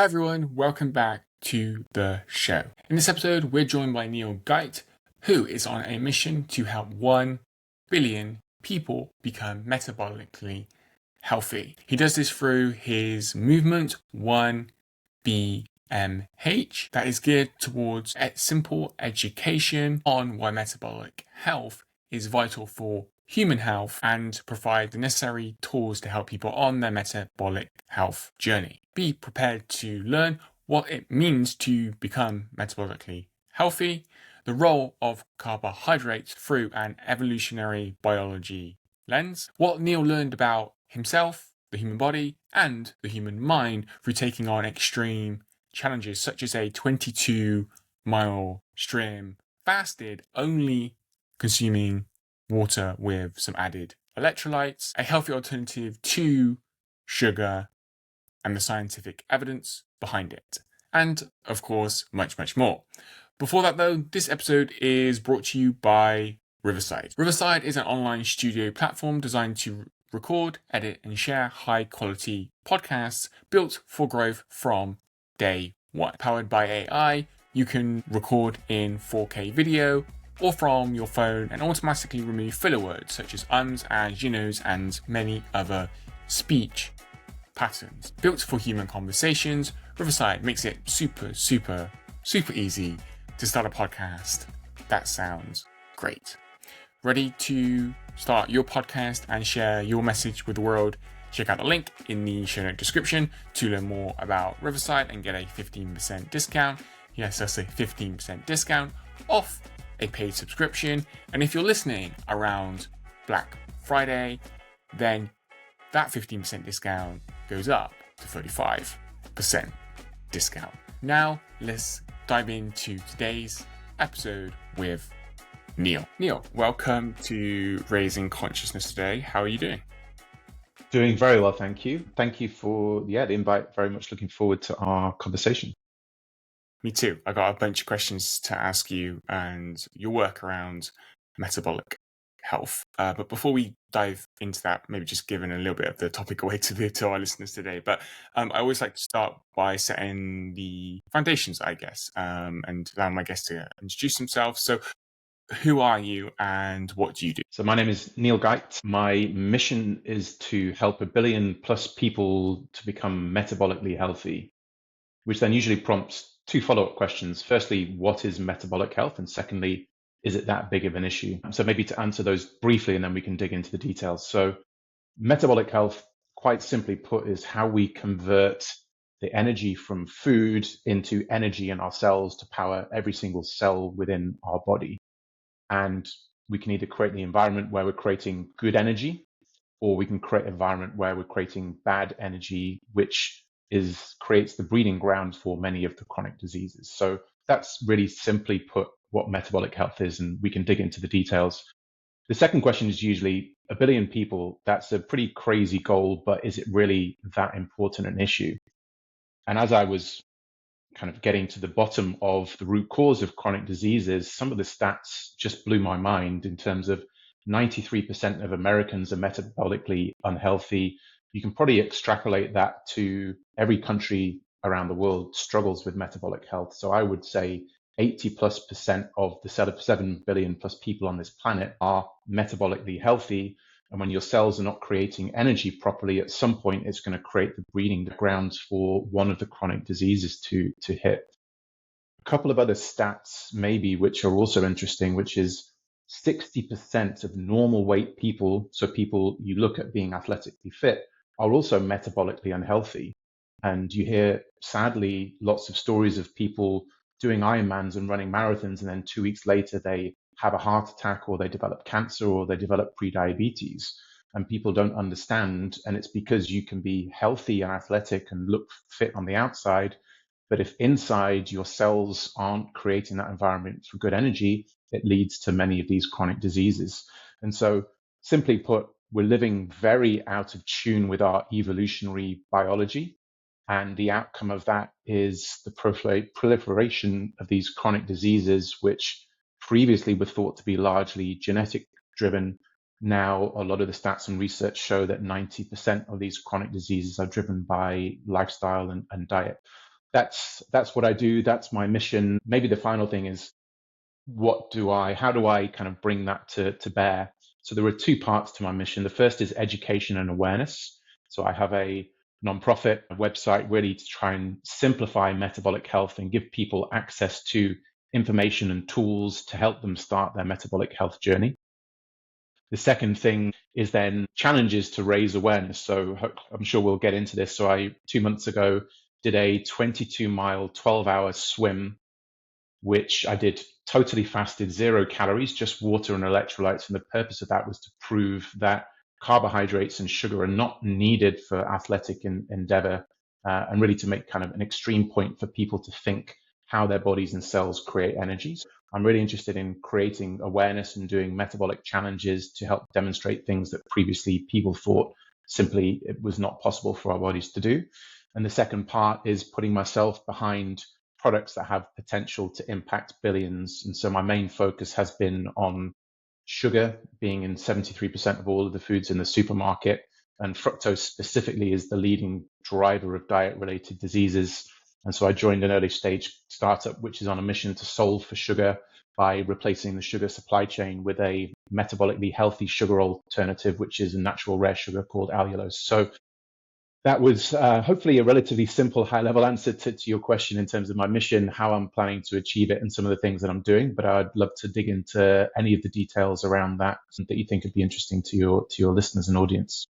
Hi everyone, welcome back to the show. In this episode, we're joined by Neil Gyte, who is on a mission to help 1 billion people become metabolically healthy. He does this through his movement 1BMH that is geared towards simple education on why metabolic health is vital for human health and provide the necessary tools to help people on their metabolic health journey. Be prepared to learn what it means to become metabolically healthy, the role of carbohydrates through an evolutionary biology lens, what Neil learned about himself, the human body, and the human mind through taking on extreme challenges such as a 22-mile stream fasted, only consuming water with some added electrolytes, a healthy alternative to sugar, and the scientific evidence behind it. And, of course, much, much more. Before that, though, this episode is brought to you by Riverside. Riverside is an online studio platform designed to record, edit, and share high-quality podcasts built for growth from day one. Powered by AI, you can record in 4K video or from your phone and automatically remove filler words such as ums, as, you knows, and many other speech patterns. Built for human conversations, Riverside makes it super easy to start a podcast that sounds great. Ready to start your podcast and share your message with the world? Check out the link in the show note description to learn more about Riverside and get a 15% discount. Yes, that's a 15% discount off a paid subscription. And if you're listening around Black Friday, then that 15% discount goes up to 35% discount. Now, let's dive into today's episode with Neil. Neil, welcome to Raising Consciousness today. How are you doing? Doing very well, thank you. Thank you for the invite. Very much looking forward to our conversation. Me too. I got a bunch of questions to ask you and your work around metabolic health. But before we dive into that, maybe just giving a little bit of the topic away to our listeners today. But I always like to start by setting the foundations, I guess, and allow my guests to introduce themselves. So who are you and what do you do? So my name is Neil Gyte. My mission is to help 1 billion plus people to become metabolically healthy, which then usually prompts 2 follow-up questions. Firstly, what is metabolic health? And secondly, is it that big of an issue? So maybe to answer those briefly, and then we can dig into the details. So metabolic health, quite simply put, is how we convert the energy from food into energy in our cells to power every single cell within our body. And we can either create the environment where we're creating good energy, or we can create an environment where we're creating bad energy, which creates the breeding ground for many of the chronic diseases. So that's really simply put what metabolic health is, and we can dig into the details. The second question is usually 1 billion people. That's a pretty crazy goal, but is it really that important an issue? And as I was kind of getting to the bottom of the root cause of chronic diseases, some of the stats just blew my mind in terms of 93% of Americans are metabolically unhealthy. You can probably extrapolate that to every country around the world struggles with metabolic health. So I would say 80+% of the 7 billion plus people on this planet are metabolically healthy. And when your cells are not creating energy properly, at some point, it's going to create the breeding grounds for one of the chronic diseases to hit. A couple of other stats, maybe, which are also interesting, which is 60% of normal weight people, so people you look at being athletically fit, are also metabolically unhealthy. And you hear, sadly, lots of stories of people doing Ironmans and running marathons, and then 2 weeks later, they have a heart attack, or they develop cancer, or they develop prediabetes. And people don't understand. And it's because you can be healthy and athletic and look fit on the outside, but if inside your cells aren't creating that environment for good energy, it leads to many of these chronic diseases. And so simply put, we're living very out of tune with our evolutionary biology. And the outcome of that is the proliferation of these chronic diseases, which previously were thought to be largely genetic driven. Now, a lot of the stats and research show that 90% of these chronic diseases are driven by lifestyle and diet. that's what I do. That's my mission. Maybe the final thing is, how do I kind of bring that to bear? So there are two parts to my mission. The first is education and awareness. So I have a nonprofit website really to try and simplify metabolic health and give people access to information and tools to help them start their metabolic health journey. The second thing is then challenges to raise awareness. So I'm sure we'll get into this. So I, 2 months ago, did a 22-mile, 12-hour swim, which I did totally fasted, 0 calories, just water and electrolytes. And the purpose of that was to prove that carbohydrates and sugar are not needed for athletic endeavor, and really to make kind of an extreme point for people to think how their bodies and cells create energy. So I'm really interested in creating awareness and doing metabolic challenges to help demonstrate things that previously people thought simply it was not possible for our bodies to do. And the second part is putting myself behind products that have potential to impact billions. And so my main focus has been on sugar being in 73% of all of the foods in the supermarket, and fructose specifically is the leading driver of diet-related diseases. And so I joined an early stage startup which is on a mission to solve for sugar by replacing the sugar supply chain with a metabolically healthy sugar alternative, which is a natural rare sugar called allulose. So that was hopefully a relatively simple high-level answer to your question in terms of my mission, how I'm planning to achieve it, and some of the things that I'm doing. But I'd love to dig into any of the details around that you think would be interesting to your listeners and audience.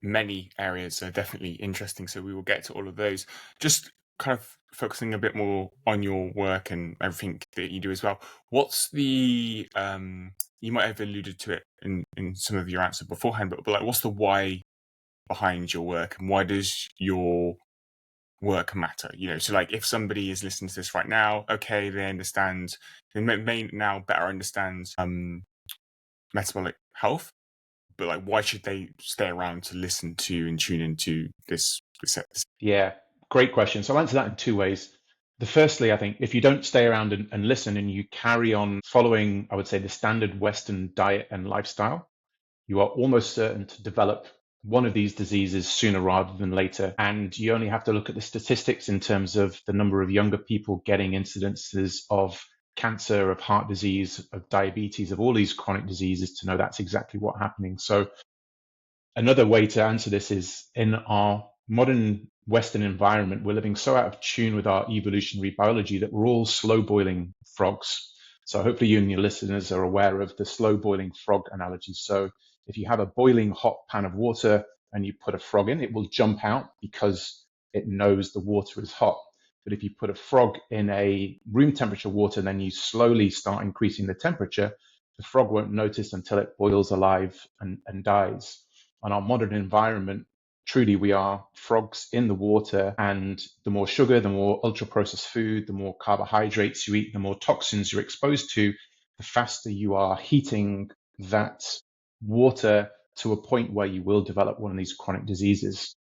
Many areas are definitely interesting, so we will get to all of those. Just kind of focusing a bit more on your work and everything that you do as well. What's the you might have alluded to it in some of your answer beforehand, but like, what's the why behind your work, and why does your work matter? So like, if somebody is listening to this right now, okay, they may now better understand metabolic health, but like, why should they stay around to listen to and tune into this episode? Yeah, great question. So I'll answer that in two ways. Firstly, I think if you don't stay around and listen, and you carry on following, I would say, the standard Western diet and lifestyle, you are almost certain to develop one of these diseases sooner rather than later. And you only have to look at the statistics in terms of the number of younger people getting incidences of cancer, of heart disease, of diabetes, of all these chronic diseases to know that's exactly what's happening. So another way to answer this is, in our modern Western environment, we're living so out of tune with our evolutionary biology that we're all slow boiling frogs. So hopefully you and your listeners are aware of the slow boiling frog analogy. So if you have a boiling hot pan of water and you put a frog in, it will jump out because it knows the water is hot. But if you put a frog in a room temperature water and then you slowly start increasing the temperature, the frog won't notice until it boils alive and dies. On our modern environment, truly we are frogs in the water, and the more sugar, the more ultra-processed food, the more carbohydrates you eat, the more toxins you're exposed to, the faster you are heating that water to a point where you will develop one of these chronic diseases.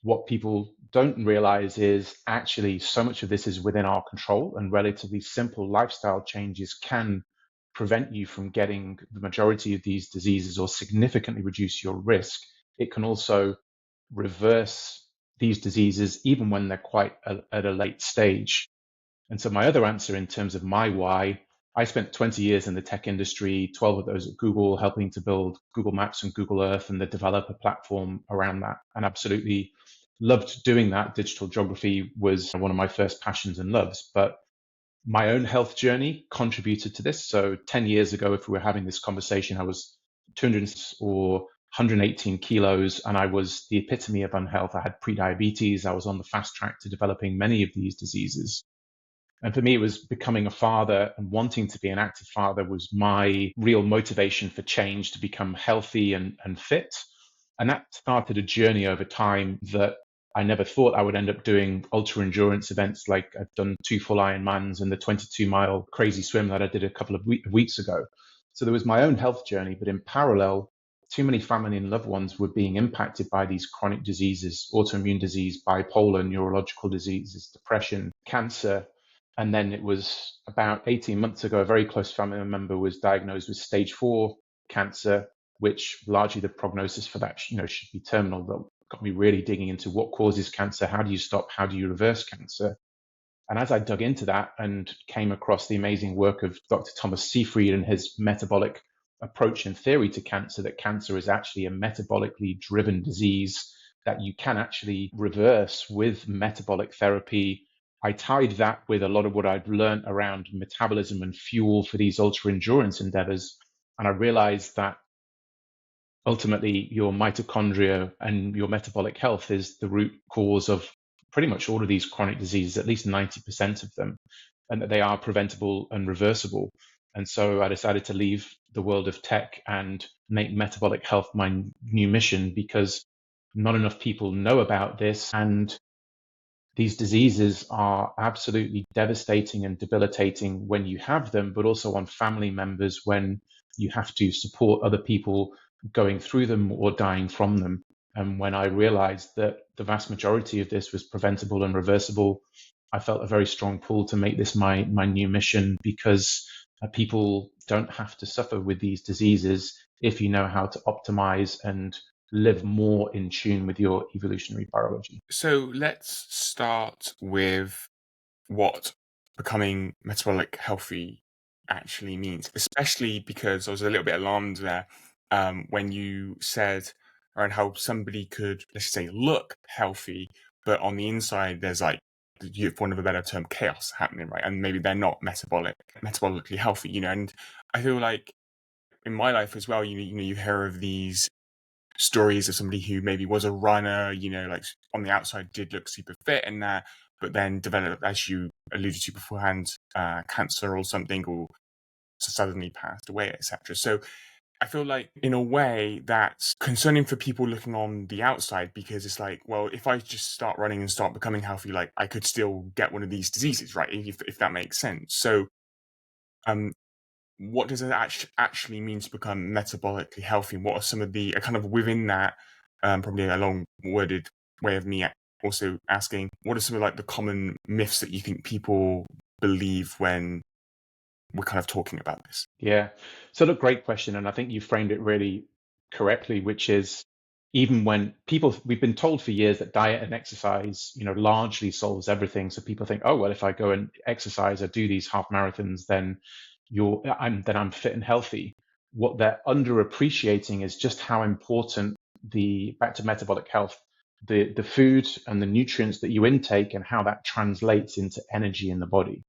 What people don't realize is actually so much of this is within our control, and relatively simple lifestyle changes can prevent you from getting the majority of these diseases or significantly reduce your risk. It can also reverse these diseases even when they're quite at a late stage. And so my other answer in terms of my why, I spent 20 years in the tech industry, 12 of those at Google, helping to build Google Maps and Google Earth and the developer platform around that, and absolutely loved doing that. Digital geography was one of my first passions and loves, but my own health journey contributed to this. So 10 years ago, if we were having this conversation, I was 200 or 118 kilos, and I was the epitome of unhealth. I had prediabetes. I was on the fast track to developing many of these diseases. And for me, it was becoming a father, and wanting to be an active father was my real motivation for change, to become healthy and fit. And that started a journey over time that I never thought I would end up doing ultra endurance events. Like, I've done 2 full Ironmans and the 22-mile crazy swim that I did a couple of weeks ago. So there was my own health journey, but in parallel, too many family and loved ones were being impacted by these chronic diseases: autoimmune disease, bipolar, neurological diseases, depression, cancer. And then it was about 18 months ago, a very close family member was diagnosed with stage 4 cancer, which largely the prognosis for that, should be terminal. got me really digging into what causes cancer, how do you stop, how do you reverse cancer. And as I dug into that and came across the amazing work of Dr. Thomas Seyfried and his metabolic approach and theory to cancer, that cancer is actually a metabolically driven disease that you can actually reverse with metabolic therapy, I tied that with a lot of what I'd learned around metabolism and fuel for these ultra endurance endeavors. And I realized that ultimately your mitochondria and your metabolic health is the root cause of pretty much all of these chronic diseases, at least 90% of them, and that they are preventable and reversible. And so I decided to leave the world of tech and make metabolic health my new mission, because not enough people know about this. And these diseases are absolutely devastating and debilitating when you have them, but also on family members when you have to support other people going through them or dying from them. And when I realized that the vast majority of this was preventable and reversible, I felt a very strong pull to make this my new mission, because people don't have to suffer with these diseases if you know how to optimize and live more in tune with your evolutionary biology. So let's start with what becoming metabolic healthy actually means, especially because I was a little bit alarmed there when you said around how somebody could, let's say, look healthy, but on the inside there's like, for want of a better term, chaos happening, right? And maybe they're not metabolically healthy, and I feel like in my life as well, you hear of these stories of somebody who maybe was a runner, like on the outside did look super fit and that, but then developed, as you alluded to beforehand, cancer or something, or suddenly passed away, etc. So I feel like in a way that's concerning for people looking on the outside, because it's like, well, if I just start running and start becoming healthy, like I could still get one of these diseases, right? If that makes sense. So what does it actually mean to become metabolically healthy? And what are some of the kind of within that, probably a long-worded way of me also asking, what are some of like the common myths that you think people believe when we're kind of talking about this? Yeah. So look, great question. And I think you framed it really correctly, which is even when we've been told for years that diet and exercise, largely solves everything. So people think, oh, well, if I go and exercise or do these half marathons, then I'm fit and healthy. What they're underappreciating is just how important back to metabolic health, the food and the nutrients that you intake and how that translates into energy in the body.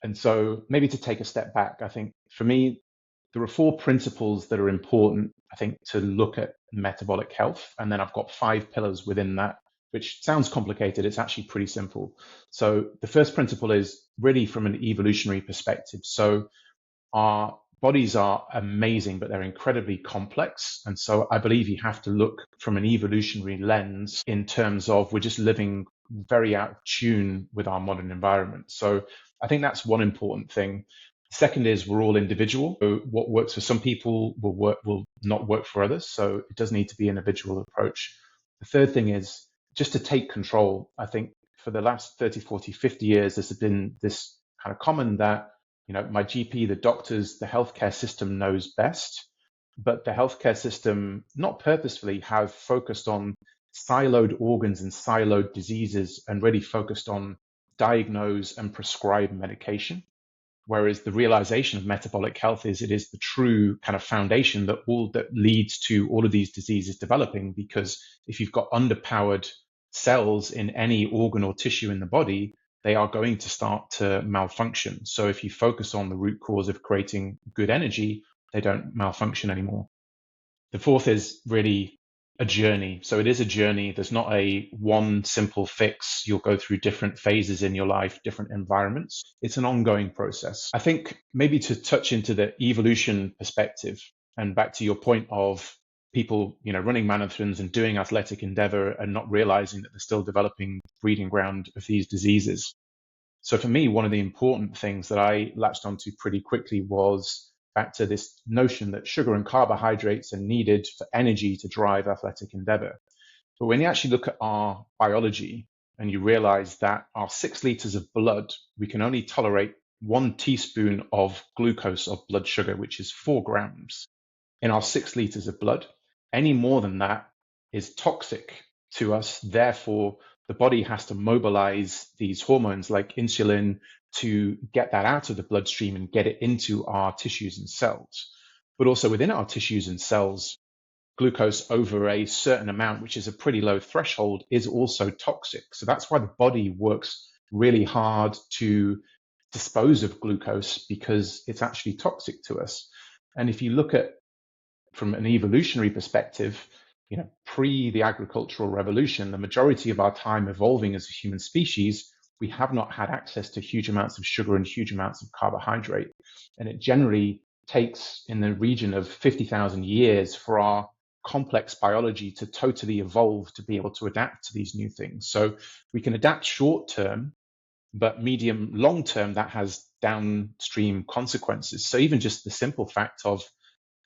And so maybe to take a step back, I think for me, there are 4 principles that are important, I think, to look at metabolic health. And then I've got 5 pillars within that, which sounds complicated. It's actually pretty simple. So the first principle is really from an evolutionary perspective. So our bodies are amazing, but they're incredibly complex. And so I believe you have to look from an evolutionary lens in terms of we're just living very out of tune with our modern environment. So I think that's one important thing. Second is we're all individual. So what works for some people will not work for others. So it does need to be an individual approach. The third thing is just to take control. I think for the last 30, 40, 50 years, there's been this kind of common that my GP, the doctors, the healthcare system knows best, but the healthcare system, not purposefully, have focused on siloed organs and siloed diseases and really focused on diagnose and prescribe medication. Whereas the realization of metabolic health is it is the true kind of foundation that leads to all of these diseases developing, because if you've got underpowered cells in any organ or tissue in the body, they are going to start to malfunction. So if you focus on the root cause of creating good energy, they don't malfunction anymore. The fourth is really a journey. So it is a journey. There's not a one simple fix. You'll go through different phases in your life, different environments. It's an ongoing process. I think maybe to touch into the evolution perspective and back to your point of people, running marathons and doing athletic endeavor and not realizing that they're still developing breeding ground of these diseases. So for me, one of the important things that I latched onto pretty quickly was back to this notion that sugar and carbohydrates are needed for energy to drive athletic endeavor. But when you actually look at our biology and you realize that our 6 liters of blood, we can only tolerate 1 teaspoon of glucose, of blood sugar, which is 4 grams in our 6 liters of blood. Any more than that, is toxic to us. Therefore, the body has to mobilize these hormones like insulin to get that out of the bloodstream and get it into our tissues and cells. But also within our tissues and cells, glucose over a certain amount, which is a pretty low threshold, is also toxic. So that's why the body works really hard to dispose of glucose, because it's actually toxic to us. And if you look at from an evolutionary perspective, pre the agricultural revolution, the majority of our time evolving as a human species, we have not had access to huge amounts of sugar and huge amounts of carbohydrate. And it generally takes in the region of 50,000 years for our complex biology to totally evolve to be able to adapt to these new things. So we can adapt short term, but medium long term, that has downstream consequences. So even just the simple fact of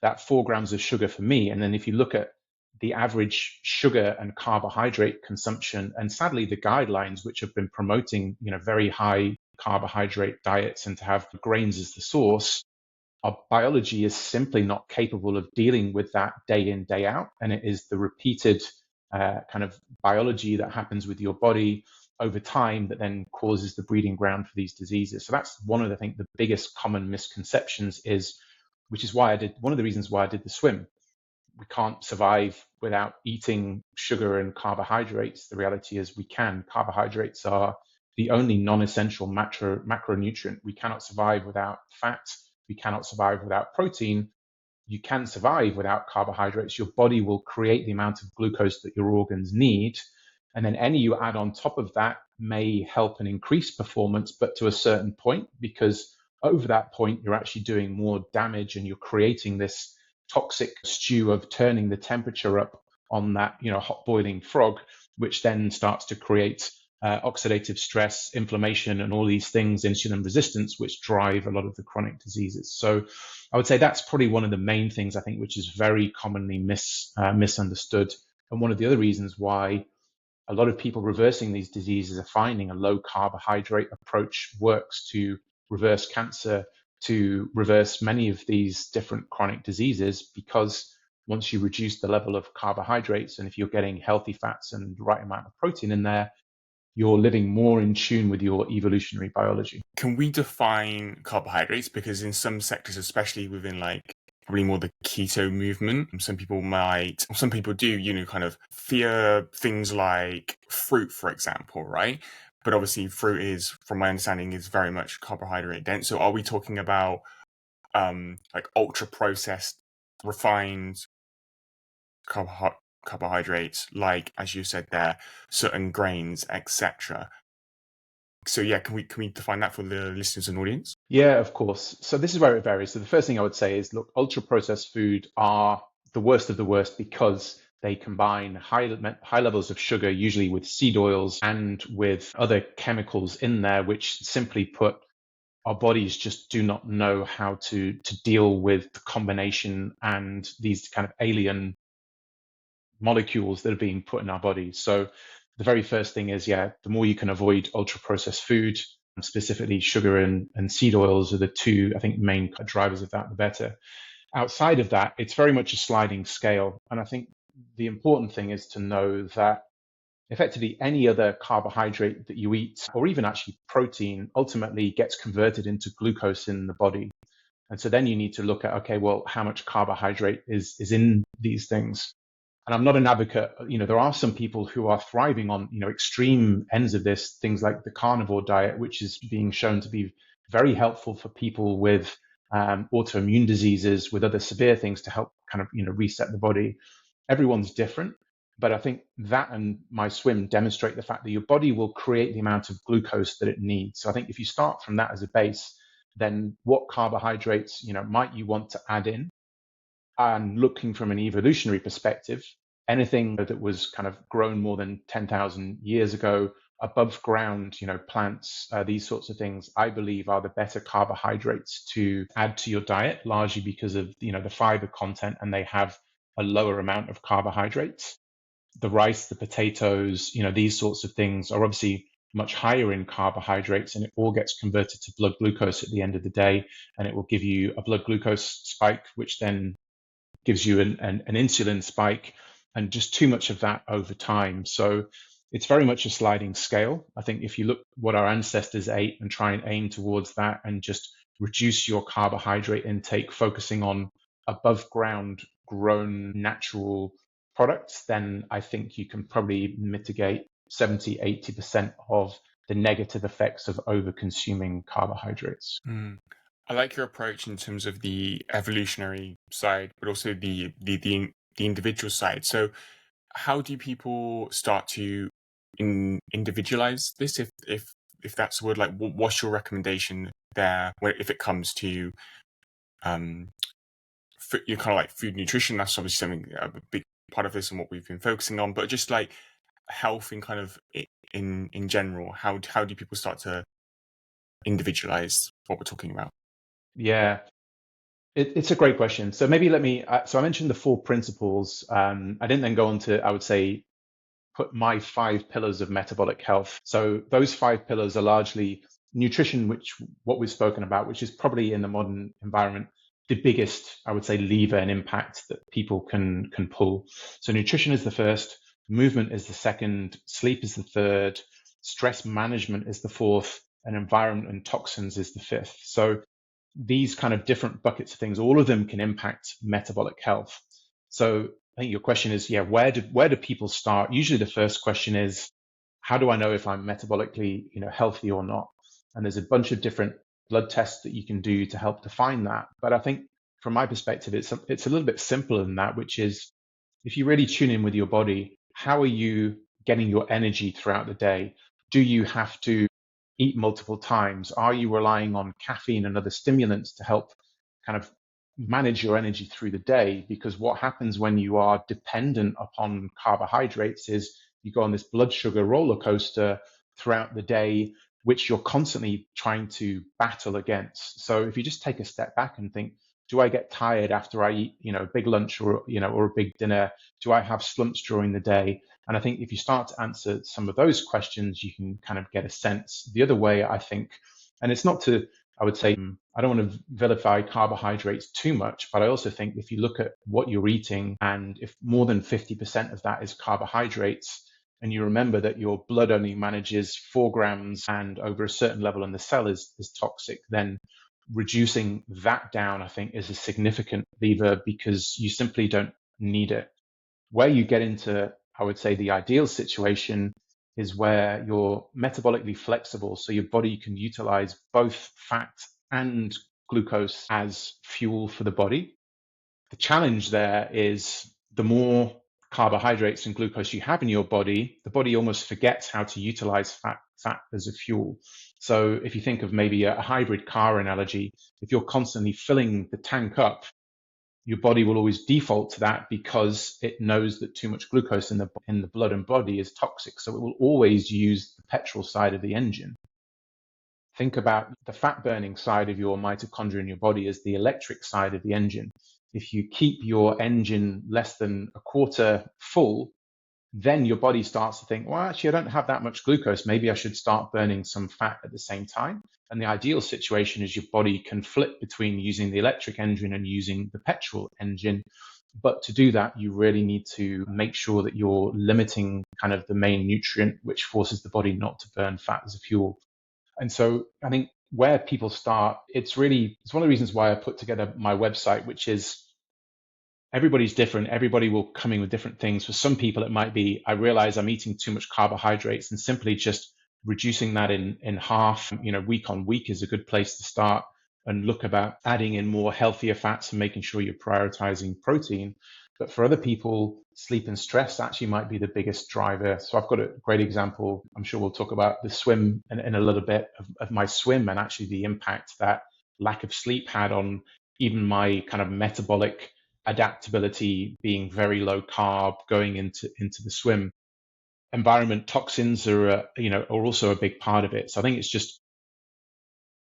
that 4 grams of sugar for me, and then if you look at the average sugar and carbohydrate consumption, and sadly the guidelines which have been promoting very high carbohydrate diets and to have grains as the source, our biology is simply not capable of dealing with that day in, day out. And it is the repeated kind of biology that happens with your body over time that then causes the breeding ground for these diseases. So that's one of the biggest common misconceptions is, which is why one of the reasons why I did the swim. We can't survive without eating sugar and carbohydrates. The reality is we can. Carbohydrates are the only non-essential macronutrient. We cannot survive without fat. We cannot survive without protein. You can survive without carbohydrates. Your body will create the amount of glucose that your organs need. And then any you add on top of that may help and increase performance, but to a certain point, because over that point, you're actually doing more damage and you're creating this toxic stew of turning the temperature up on that, hot boiling frog, which then starts to create oxidative stress, inflammation, and all these things, insulin resistance, which drive a lot of the chronic diseases. So I would say that's probably one of the main things I think, which is very commonly misunderstood. And one of the other reasons why a lot of people reversing these diseases are finding a low carbohydrate approach works to reverse cancer, to reverse many of these different chronic diseases, because once you reduce the level of carbohydrates, and if you're getting healthy fats and the right amount of protein in there, you're living more in tune with your evolutionary biology. Can we define carbohydrates? Because in some sectors, especially within probably more the keto movement, some people do, kind of fear things like fruit, for example, right? But obviously fruit is, from my understanding, is very much carbohydrate dense. So are we talking about ultra processed, refined carbohydrates, like, as you said there, certain grains, etc.? So yeah, can we define that for the listeners and audience? Yeah, of course. So this is where it varies. So the first thing I would say is, look, ultra processed food are the worst of the worst because they combine high levels of sugar, usually with seed oils and with other chemicals in there, which simply put, our bodies just do not know how to deal with the combination and these kind of alien molecules that are being put in our bodies. So the very first thing is, the more you can avoid ultra processed food, specifically sugar and seed oils are the two, I think, main drivers of that, the better. Outside of that, it's very much a sliding scale. And I think the important thing is to know that effectively any other carbohydrate that you eat, or even actually protein, ultimately gets converted into glucose in the body. And so then you need to look at, okay, well, how much carbohydrate is in these things? And I'm not an advocate, there are some people who are thriving on, extreme ends of this, things like the carnivore diet, which is being shown to be very helpful for people with autoimmune diseases, with other severe things to help kind of, reset the body. Everyone's different, but I think that and my swim demonstrate the fact that your body will create the amount of glucose that it needs. So I think if you start from that as a base, then what carbohydrates, might you want to add in? And looking from an evolutionary perspective, anything that was kind of grown more than 10,000 years ago, above ground, plants, these sorts of things, I believe are the better carbohydrates to add to your diet, largely because of, the fiber content, and they have a lower amount of carbohydrates. The rice, the potatoes, these sorts of things are obviously much higher in carbohydrates, and it all gets converted to blood glucose at the end of the day, and it will give you a blood glucose spike, which then gives you an insulin spike, and just too much of that over time. So it's very much a sliding scale. I think if you look what our ancestors ate and try and aim towards that and just reduce your carbohydrate intake, focusing on above ground grown natural products, then I think you can probably mitigate 70, 80% of the negative effects of over consuming carbohydrates. I like your approach in terms of the evolutionary side, but also the individual side. So how do people start to individualize this, if that's the word? Like, what's your recommendation there if it comes to you kind of like food nutrition? That's obviously something, a big part of this and what we've been focusing on, but just like health and kind of in general, how do people start to individualize what we're talking about? Yeah, it's a great question. So maybe let me, so I mentioned the 4 principles. I didn't then go on to, I would say, put my 5 pillars of metabolic health. So those 5 pillars are largely nutrition, which what we've spoken about, which is probably in the modern environment, the biggest, I would say, lever and impact that people can pull. So nutrition is the first, movement is the second, sleep is the third, stress management is the fourth, and environment and toxins is the fifth. So these kind of different buckets of things, all of them can impact metabolic health. So I think your question is, yeah, where do people start? Usually the first question is, how do I know if I'm metabolically, healthy or not? And there's a bunch of different blood tests that you can do to help define that. But I think from my perspective, it's a little bit simpler than that, which is if you really tune in with your body, how are you getting your energy throughout the day? Do you have to eat multiple times? Are you relying on caffeine and other stimulants to help kind of manage your energy through the day? Because what happens when you are dependent upon carbohydrates is you go on this blood sugar roller coaster throughout the day, which you're constantly trying to battle against. So if you just take a step back and think, do I get tired after I eat, a big lunch or a big dinner? Do I have slumps during the day? And I think if you start to answer some of those questions, you can kind of get a sense. The other way, I think, and it's not to, I would say, I don't want to vilify carbohydrates too much, but I also think if you look at what you're eating and if more than 50% of that is carbohydrates, and you remember that your blood only manages 4 grams and over a certain level in the cell is toxic, then reducing that down, I think, is a significant lever because you simply don't need it. Where you get into, I would say, the ideal situation is where you're metabolically flexible, so your body can utilize both fat and glucose as fuel for the body. The challenge there is the more carbohydrates and glucose you have in your body, the body almost forgets how to utilize fat as a fuel. So if you think of maybe a hybrid car analogy, if you're constantly filling the tank up, your body will always default to that because it knows that too much glucose in the blood and body is toxic. So it will always use the petrol side of the engine. Think about the fat burning side of your mitochondria in your body as the electric side of the engine. If you keep your engine less than a quarter full, then your body starts to think, well, actually, I don't have that much glucose. Maybe I should start burning some fat at the same time. And the ideal situation is your body can flip between using the electric engine and using the petrol engine. But to do that, you really need to make sure that you're limiting kind of the main nutrient, which forces the body not to burn fat as a fuel. And so I think where people start, it's one of the reasons why I put together my website, which is everybody's different. Everybody will come in with different things. For some people, it might be, I realize I'm eating too much carbohydrates, and simply just reducing that in half, week on week is a good place to start and look about adding in more healthier fats and making sure you're prioritizing protein. But for other people, sleep and stress actually might be the biggest driver. So I've got a great example. I'm sure we'll talk about the swim in a little bit of my swim and actually the impact that lack of sleep had on even my kind of metabolic adaptability, being very low carb, going into the swim. Environment toxins are also a big part of it. So I think it's just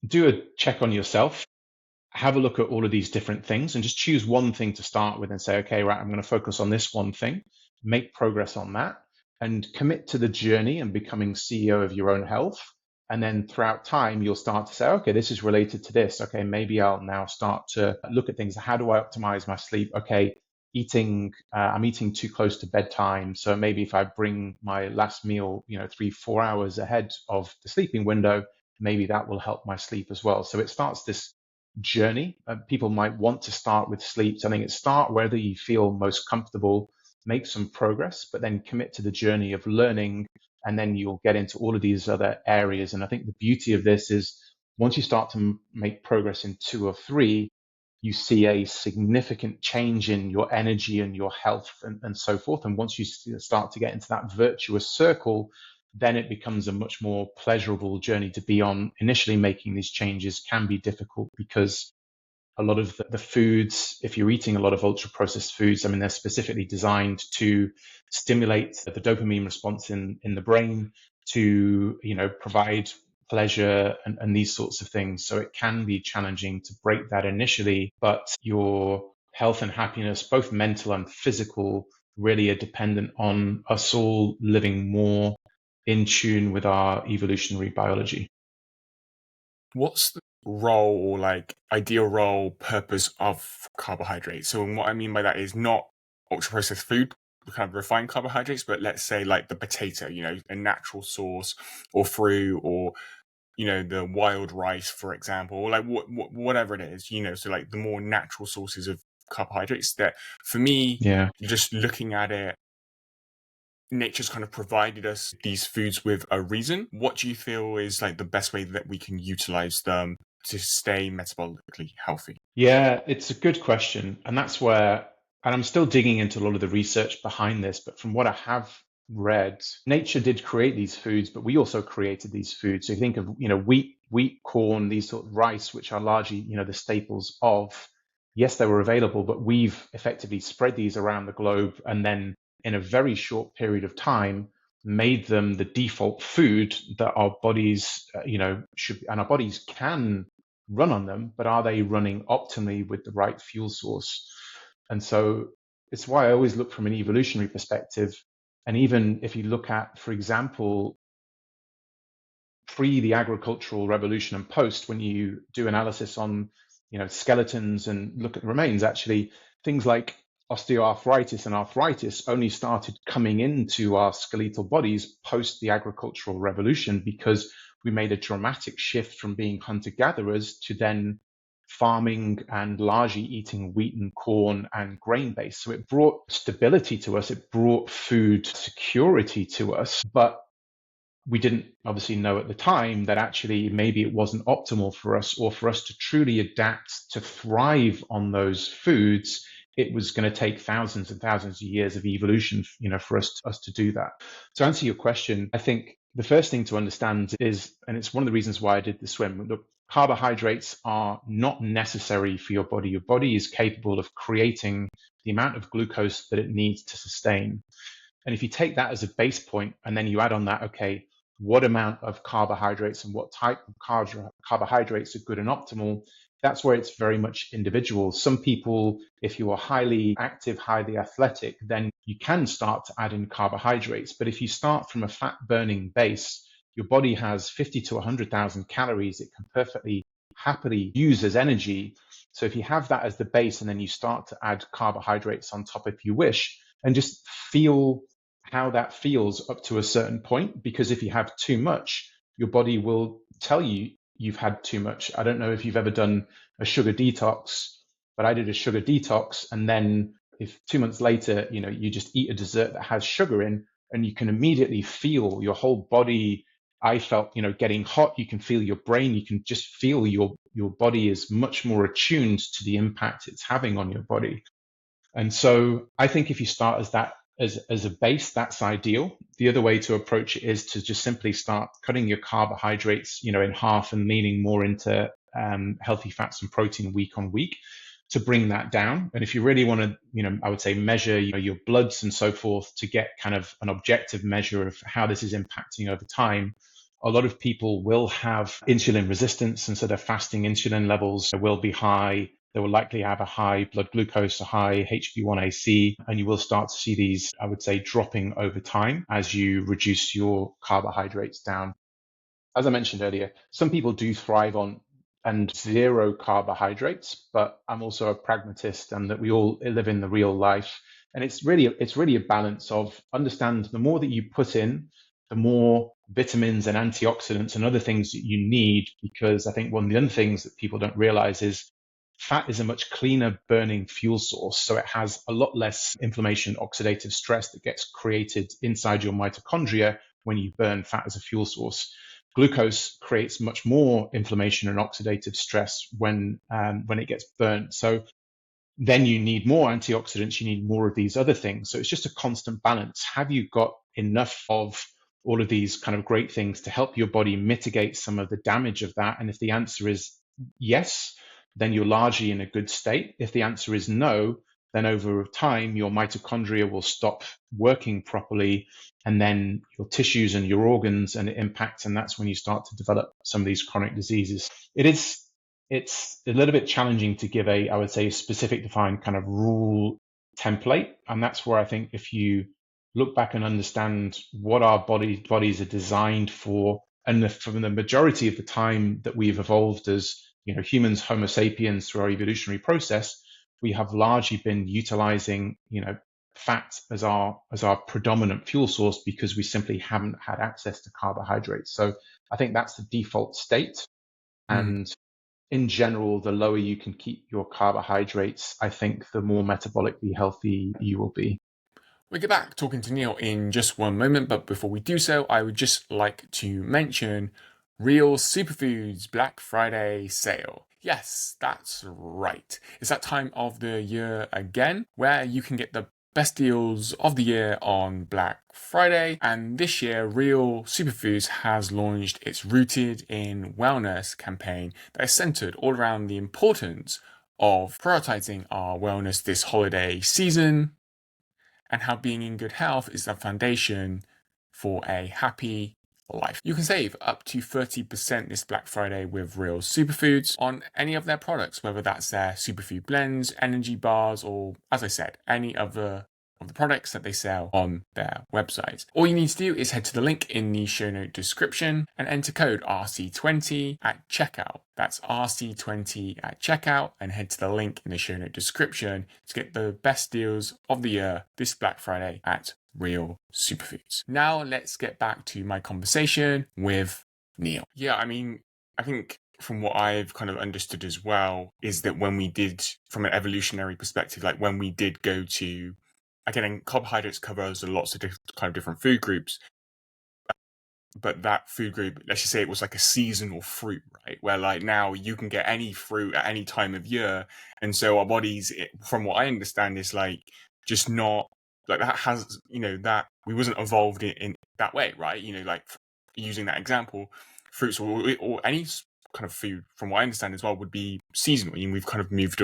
do a check on yourself, have a look at all of these different things and just choose one thing to start with and say, okay, right, I'm going to focus on this one thing, make progress on that, and commit to the journey and becoming CEO of your own health. And then throughout time, you'll start to say, okay, this is related to this. Okay, maybe I'll now start to look at things. How do I optimize my sleep? Okay, I'm eating too close to bedtime. So maybe if I bring my last meal, 3-4 hours ahead of the sleeping window, maybe that will help my sleep as well. So it starts this journey. People might want to start with sleep. So I think it start whether you feel most comfortable, make some progress, but then commit to the journey of learning. And then you'll get into all of these other areas. And I think the beauty of this is once you start to make progress in 2 or 3, you see a significant change in your energy and your health and so forth. And once you start to get into that virtuous circle, then it becomes a much more pleasurable journey to be on. Initially, making these changes can be difficult because a lot of the foods, if you're eating a lot of ultra processed foods, I mean, they're specifically designed to stimulate the dopamine response in the brain to, provide pleasure and these sorts of things. So it can be challenging to break that initially, but your health and happiness, both mental and physical, really are dependent on us all living more in tune with our evolutionary biology. What's the role or like ideal role purpose of carbohydrates? So what I mean by that is not ultra processed food, kind of refined carbohydrates, but let's say like the potato, a natural source, or fruit, or the wild rice, for example, or like whatever it is, so like the more natural sources of carbohydrates that for me, just looking at it, nature's kind of provided us these foods with a reason. What do you feel is like the best way that we can utilize them to stay metabolically healthy? Yeah, it's a good question. And that's where, and I'm still digging into a lot of the research behind this, but from what I have read, nature did create these foods, but we also created these foods. So you think of, wheat, corn, these sort of rice, which are largely, the staples of, yes, they were available, but we've effectively spread these around the globe and then in a very short period of time, made them the default food that our bodies, should, and our bodies can run on them, but are they running optimally with the right fuel source? And so it's why I always look from an evolutionary perspective. And even if you look at, for example, pre the agricultural revolution and post, when you do analysis on, skeletons and look at the remains, actually things like osteoarthritis and arthritis only started coming into our skeletal bodies post the agricultural revolution because we made a dramatic shift from being hunter-gatherers to then farming and largely eating wheat and corn and grain based. So it brought stability to us. It brought food security to us. But we didn't obviously know at the time that actually maybe it wasn't optimal for us, or for us to truly adapt to thrive on those foods, it was going to take thousands and thousands of years of evolution, for us to do that. To answer your question, I think the first thing to understand is, and it's one of the reasons why I did the swim, look, carbohydrates are not necessary for your body. Your body is capable of creating the amount of glucose that it needs to sustain. And if you take that as a base point and then you add on that, okay, what amount of carbohydrates and what type of carbohydrates are good and optimal, that's where it's very much individual. Some people, if you are highly active, highly athletic, then you can start to add in carbohydrates. But if you start from a fat burning base, your body has 50 to 100,000 calories it can perfectly happily use as energy. So if you have that as the base and then you start to add carbohydrates on top if you wish, and just feel how that feels up to a certain point, because if you have too much, your body will tell you you've had too much. I don't know if you've ever done a sugar detox, but I did a sugar detox, and then if 2 months later, you just eat a dessert that has sugar in, and you can immediately feel your whole body. I felt, getting hot. You can feel your brain. You can just feel your body is much more attuned to the impact it's having on your body. And so I think if you start as that, as a base, that's ideal. The other way to approach it is to just simply start cutting your carbohydrates, in half and leaning more into healthy fats and protein week on week to bring that down. And if you really want to, I would say measure your bloods and so forth to get kind of an objective measure of how this is impacting over time, a lot of people will have insulin resistance, and so their fasting insulin levels will be high. They will likely have a high blood glucose, a high HbA1c, and you will start to see these, I would say, dropping over time as you reduce your carbohydrates down. As I mentioned earlier, some people do thrive on and zero carbohydrates, but I'm also a pragmatist and that we all live in the real life. And it's really a balance of understand the more that you put in, the more vitamins and antioxidants and other things that you need, because I think one of the other things that people don't realize is fat is a much cleaner burning fuel source. So it has a lot less inflammation, oxidative stress that gets created inside your mitochondria when you burn fat as a fuel source. Glucose creates much more inflammation and oxidative stress when it gets burnt. So then you need more antioxidants, you need more of these other things. So it's just a constant balance. Have you got enough of all of these kind of great things to help your body mitigate some of the damage of that? And if the answer is yes, then you're largely in a good state. If the answer is no, then over time, your mitochondria will stop working properly, and then your tissues and your organs, and it impacts, and that's when you start to develop some of these chronic diseases. It's a little bit challenging to give I would say, a specific defined kind of rule template. And that's where I think if you look back and understand what our bodies are designed for, and from the majority of the time that we've evolved as humans, Homo sapiens, through our evolutionary process, we have largely been utilizing fat as our predominant fuel source because we simply haven't had access to carbohydrates. So I think that's the default state. And in general, the lower you can keep your carbohydrates, I think the more metabolically healthy you will be. We'll get back talking to Neil in just one moment, but before we do so, I would just like to mention Real Superfoods Black Friday sale. Yes, that's right. It's that time of the year again where you can get the best deals of the year on Black Friday. And this year, Real Superfoods has launched its Rooted in Wellness campaign that is centered all around the importance of prioritizing our wellness this holiday season, and how being in good health is the foundation for a happy life. You can save up to 30% this Black Friday with Real Superfoods on any of their products, whether that's their superfood blends, energy bars, or, as I said, any other of the products that they sell on their website. All you need to do is head to the link in the show note description and enter code RC20 at checkout. That's RC20 at checkout, and head to the link in the show note description to get the best deals of the year this Black Friday at Real Superfoods. Now let's get back to my conversation with Neil. Yeah, I mean, I think from what I've kind of understood as well is that when we did, from an evolutionary perspective, like when we did go to, again, carbohydrates covers lots of kind of different food groups, but that food group, let's just say it was like a seasonal fruit, right? Where like now you can get any fruit at any time of year. And so our bodies, from what I understand, is like just not like that has, that we wasn't evolved in that way, right? Like using that example, fruits or any kind of food, from what I understand as well, would be seasonal. And we've kind of moved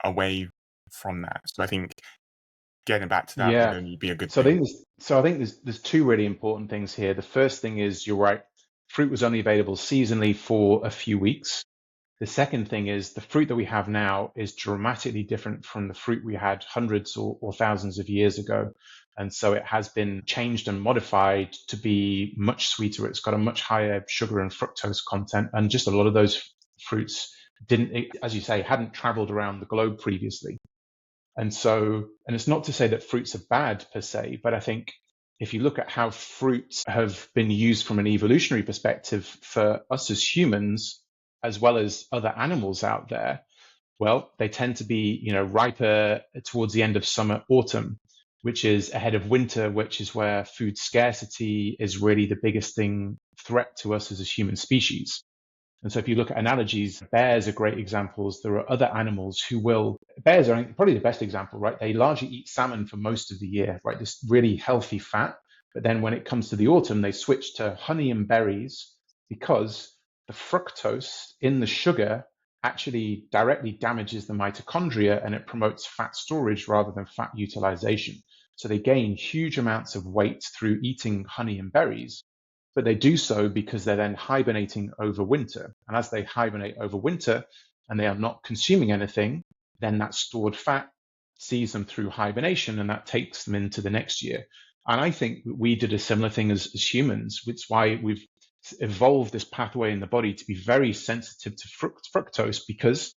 away from that. So I think getting back to that would only be a good thing. I think there's two really important things here. The first thing is, you're right, fruit was only available seasonally for a few weeks. The second thing is the fruit that we have now is dramatically different from the fruit we had hundreds or thousands of years ago. And so it has been changed and modified to be much sweeter. It's got a much higher sugar and fructose content. And just a lot of those fruits as you say, hadn't traveled around the globe previously. And it's not to say that fruits are bad per se, but I think if you look at how fruits have been used from an evolutionary perspective for us as humans, as well as other animals out there, well, they tend to be, riper towards the end of summer, autumn, which is ahead of winter, which is where food scarcity is really the biggest threat to us as a human species. And so if you look at analogies, bears are great examples. There are other animals bears are probably the best example, right? They largely eat salmon for most of the year, right? This really healthy fat. But then when it comes to the autumn, they switch to honey and berries because the fructose in the sugar actually directly damages the mitochondria and it promotes fat storage rather than fat utilization. So they gain huge amounts of weight through eating honey and berries. But they do so because they're then hibernating over winter. And as they hibernate over winter and they are not consuming anything, then that stored fat sees them through hibernation and that takes them into the next year. And I think we did a similar thing as humans, which is why we've evolved this pathway in the body to be very sensitive to fructose because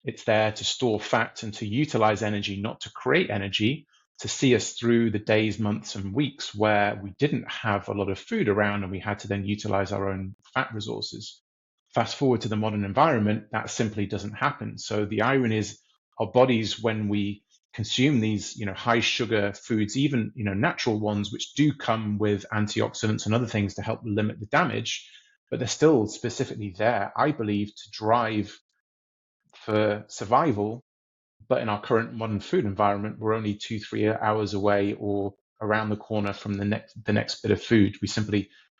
it's there to store fat and to utilize energy, not to create energy, to see us through the days, months, and weeks where we didn't have a lot of food around and we had to then utilize our own fat resources. Fast forward to the modern environment, that simply doesn't happen. So the irony is our bodies, when we consume these, high sugar foods, even, natural ones, which do come with antioxidants and other things to help limit the damage, but they're still specifically there, I believe, to drive for survival. But in our current modern food environment, we're only 2-3 hours away or around the corner from the next bit of food.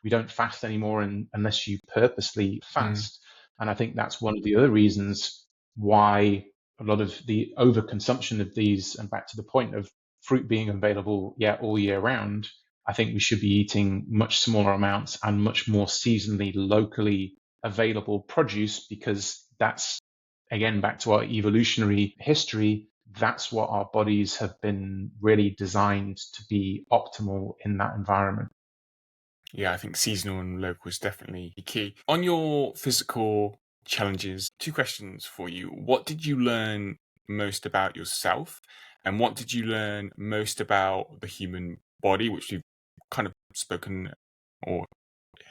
We don't fast anymore unless you purposely fast. And I think that's one of the other reasons why a lot of the overconsumption of these, and back to the point of fruit being available, all year round, I think we should be eating much smaller amounts and much more seasonally, locally available produce, because that's, again, back to our evolutionary history, that's what our bodies have been really designed to be optimal in that environment. Yeah, I think seasonal and local is definitely key. On your physical challenges, 2 questions for you. What did you learn most about yourself? And what did you learn most about the human body, which we've kind of spoken or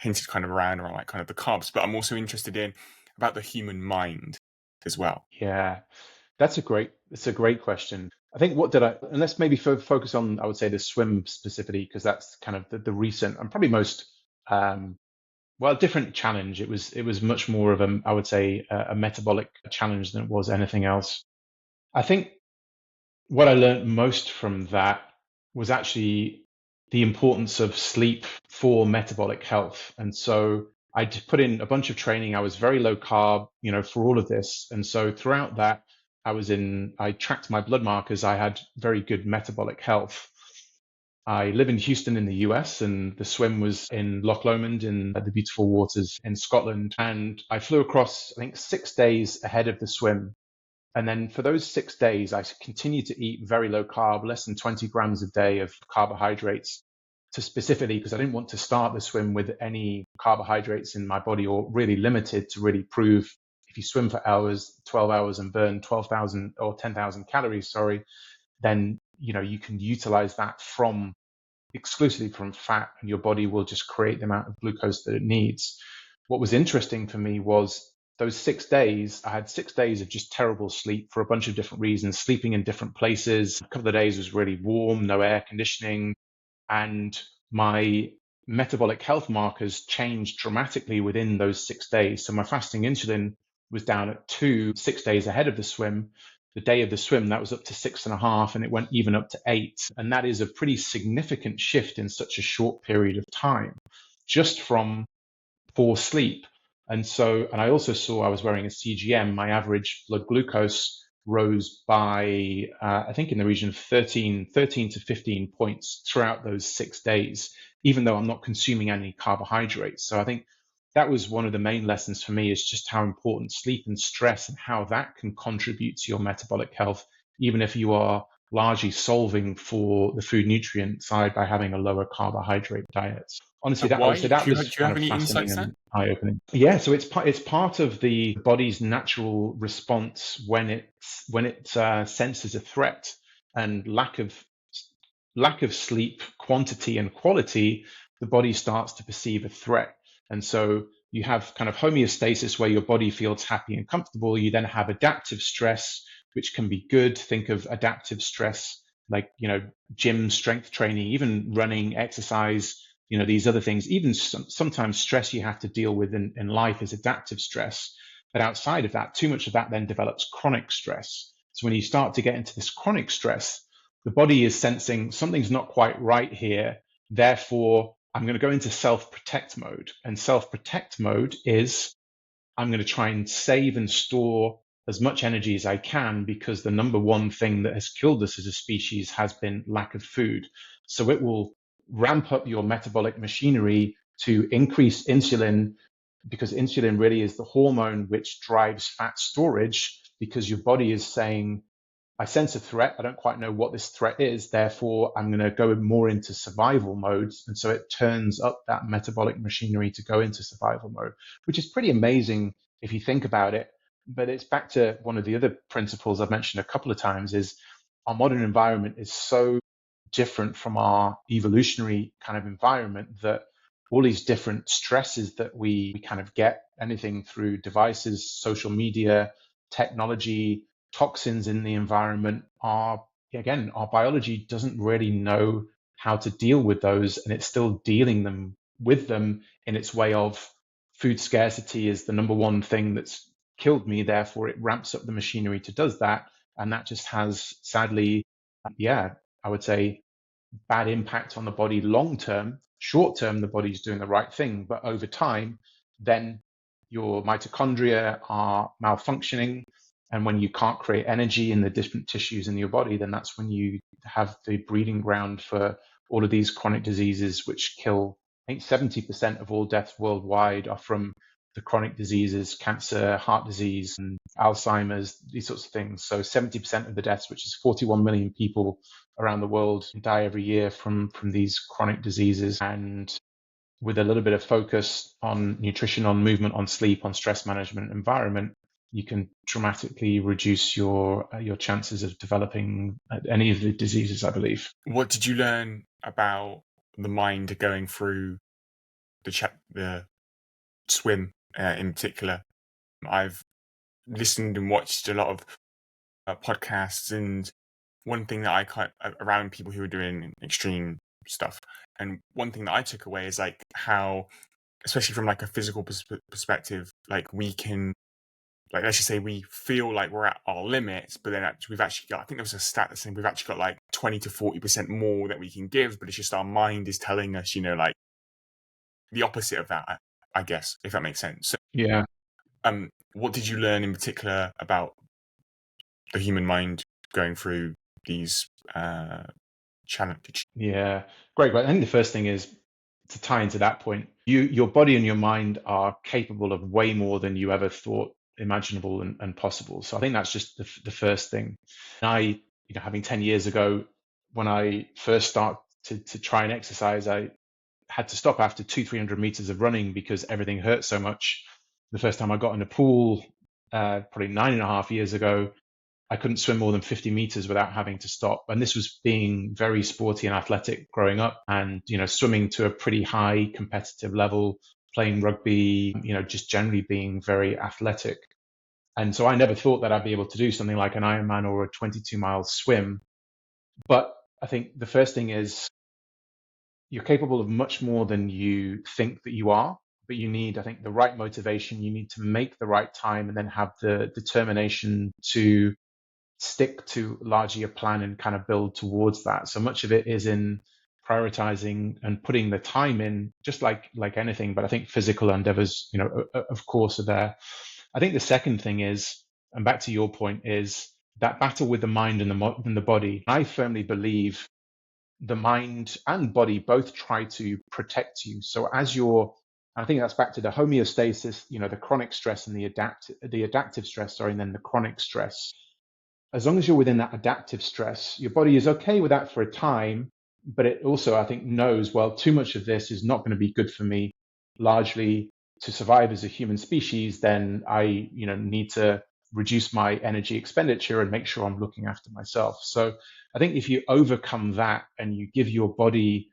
hinted kind of around like kind of the carbs, but I'm also interested in about the human mind as well. Yeah, it's a great question. I think and let's maybe focus on, I would say, the swim specifically, because that's kind of the recent and probably most, different challenge. It was much more of I would say, a metabolic challenge than it was anything else. I think what I learned most from that was actually the importance of sleep for metabolic health. And so I put in a bunch of training. I was very low carb, for all of this. And so throughout that, I tracked my blood markers. I had very good metabolic health. I live in Houston in the US, and the swim was in Loch Lomond in the beautiful waters in Scotland. And I flew across, I think, 6 days ahead of the swim. And then for those 6 days, I continued to eat very low carb, less than 20 grams a day of carbohydrates, to specifically because I didn't want to start the swim with any carbohydrates in my body, or really limited, to really prove if you swim for 12 hours and burn 12,000 or 10,000 calories, then you can utilize that exclusively from fat, and your body will just create the amount of glucose that it needs. What was interesting for me was those 6 days, I had 6 days of just terrible sleep for a bunch of different reasons, sleeping in different places. A couple of days was really warm, no air conditioning, and my metabolic health markers changed dramatically within those 6 days. So my fasting insulin was down at 2, 6 days ahead of the swim. The day of the swim, that was up to 6.5, and it went even up to 8. And that is a pretty significant shift in such a short period of time, just from poor sleep. And I also saw, I was wearing a CGM, my average blood glucose rose by, I think, in the region of 13 to 15 points throughout those 6 days, even though I'm not consuming any carbohydrates. So I think that was one of the main lessons for me, is just how important sleep and stress and how that can contribute to your metabolic health, even if you are largely solving for the food nutrient side by having a lower carbohydrate diet. Honestly, I would say that was kind of fascinating and eye-opening. Yeah, so it's part of the body's natural response when it senses a threat, and lack of sleep quantity and quality, the body starts to perceive a threat. And so you have kind of homeostasis where your body feels happy and comfortable. You then have adaptive stress, which can be good. Think of adaptive stress like, gym, strength training, even running, exercise, these other things. Even sometimes stress you have to deal with in life is adaptive stress. But outside of that, too much of that then develops chronic stress. So when you start to get into this chronic stress, the body is sensing something's not quite right here. Therefore, I'm going to go into self-protect mode. And self-protect mode is, I'm going to try and save and store as much energy as I can, because the number one thing that has killed us as a species has been lack of food. So it will ramp up your metabolic machinery to increase insulin, because insulin really is the hormone which drives fat storage, because your body is saying, I sense a threat. I don't quite know what this threat is. Therefore, I'm going to go more into survival mode. And so it turns up that metabolic machinery to go into survival mode, which is pretty amazing if you think about it. But it's back to one of the other principles I've mentioned a couple of times is our modern environment is so different from our evolutionary kind of environment that all these different stresses that we kind of get, anything through devices, social media, technology, toxins in the environment, are, again, our biology doesn't really know how to deal with those, and it's still dealing with them in its way of food scarcity is the number one thing that's killed me. Therefore, it ramps up the machinery to does that, and that just has, sadly, I would say, bad impact on the body long term. Short term, the body's doing the right thing, but over time, then your mitochondria are malfunctioning. And when you can't create energy in the different tissues in your body, then that's when you have the breeding ground for all of these chronic diseases, which kill, I think 70% of all deaths worldwide are from the chronic diseases, cancer, heart disease, and Alzheimer's, these sorts of things. So 70% of the deaths, which is 41 million people around the world, die every year from these chronic diseases. And with a little bit of focus on nutrition, on movement, on sleep, on stress management, environment, you can dramatically reduce your chances of developing any of the diseases, I believe. What did you learn about the mind going through the swim in particular? I've listened and watched a lot of podcasts, and one thing that I around people who are doing extreme stuff, and one thing that I took away is like how, especially from like a physical perspective, like we can, like, let's just say we feel like we're at our limits, but then we've actually got, I think there was a stat that saying we've actually got like 20 to 40% more that we can give, but it's just our mind is telling us, like the opposite of that, I guess, if that makes sense. So, Yeah. What did you learn in particular about the human mind going through these challenges? Yeah, great. I think the first thing is to tie into that point. Your body and your mind are capable of way more than you ever thought imaginable and possible. So I think that's just the first thing. And I, having 10 years ago, when I first started to try and exercise, I had to stop after 300 meters of running because everything hurt so much. The first time I got in a pool, probably 9.5 years ago, I couldn't swim more than 50 meters without having to stop. And this was being very sporty and athletic growing up, and, swimming to a pretty high competitive level, playing rugby, just generally being very athletic. And so I never thought that I'd be able to do something like an Ironman or a 22-mile swim. But I think the first thing is you're capable of much more than you think that you are, but you need, I think, the right motivation. You need to make the right time and then have the determination to stick to largely a plan and kind of build towards that. So much of it is in prioritizing and putting the time in, just like anything. But I think physical endeavors, of course, are there. I think the second thing is, and back to your point, is that battle with the mind and the body. I firmly believe the mind and body both try to protect you. So I think that's back to the homeostasis, the chronic stress and the adaptive stress, and then the chronic stress. As long as you're within that adaptive stress, your body is okay with that for a time, but it also, I think, knows, well, too much of this is not going to be good for me. Largely, to survive as a human species, then I, need to reduce my energy expenditure and make sure I'm looking after myself. So I think if you overcome that and you give your body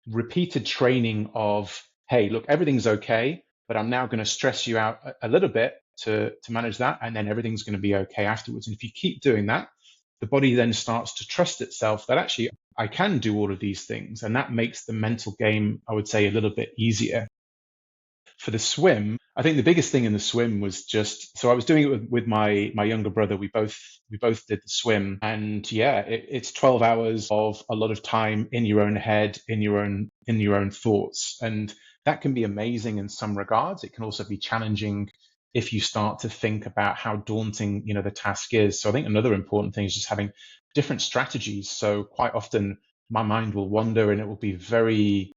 repeated training of, hey, look, everything's okay, but I'm now going to stress you out a little bit to manage that, and then everything's going to be okay afterwards. And if you keep doing that, the body then starts to trust itself that actually I can do all of these things, and that makes the mental game, I would say, a little bit easier. For the swim, I think the biggest thing in the swim was just, so I was doing it with my younger brother. We both did the swim, and it's 12 hours of a lot of time in your own head, in your own thoughts, and that can be amazing in some regards. It can also be challenging if you start to think about how daunting the task is. So I think another important thing is just having different strategies. So quite often my mind will wander, and it will be very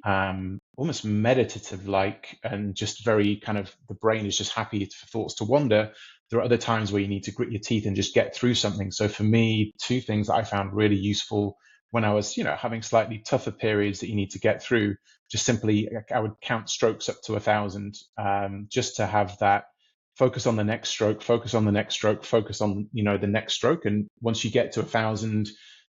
almost meditative like, and just very kind of, the brain is just happy for thoughts to wander. there are other times where you need to grit your teeth and just get through something. So for me, two things that I found really useful when I was, having slightly tougher periods that you need to get through, just simply, I would count strokes up to 1,000, just to have that focus on the next stroke, focus on the next stroke, focus on, the next stroke. And once you get to 1,000,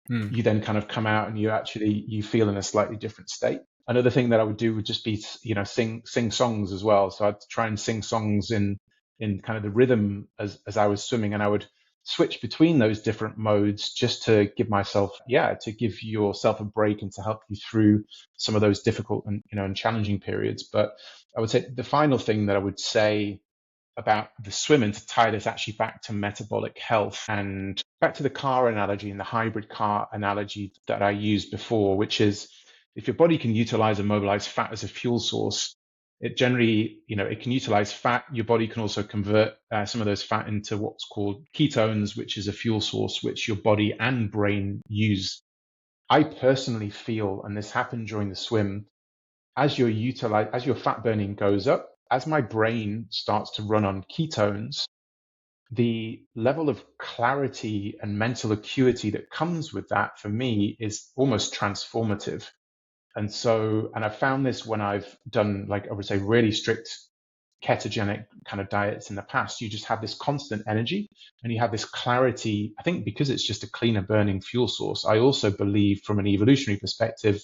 you then kind of come out and you feel in a slightly different state. Another thing that I would do would just be, sing songs as well. So I'd try and sing songs in kind of the rhythm as I was swimming, and I would switch between those different modes just to give myself, to give yourself a break and to help you through some of those difficult and challenging periods. But I would say the final thing that I would say about the swim, and to tie this actually back to metabolic health and back to the car analogy and the hybrid car analogy that I used before, which is if your body can utilize and mobilize fat as a fuel source, it generally, it can utilize fat. Your body can also convert some of those fat into what's called ketones, which is a fuel source which your body and brain use. I personally feel, and this happened during the swim, as your fat burning goes up, as my brain starts to run on ketones, the level of clarity and mental acuity that comes with that for me is almost transformative. And I found this when I've done, like I would say, really strict ketogenic kind of diets in the past. You just have this constant energy and you have this clarity. I think because it's just a cleaner burning fuel source. I also believe from an evolutionary perspective,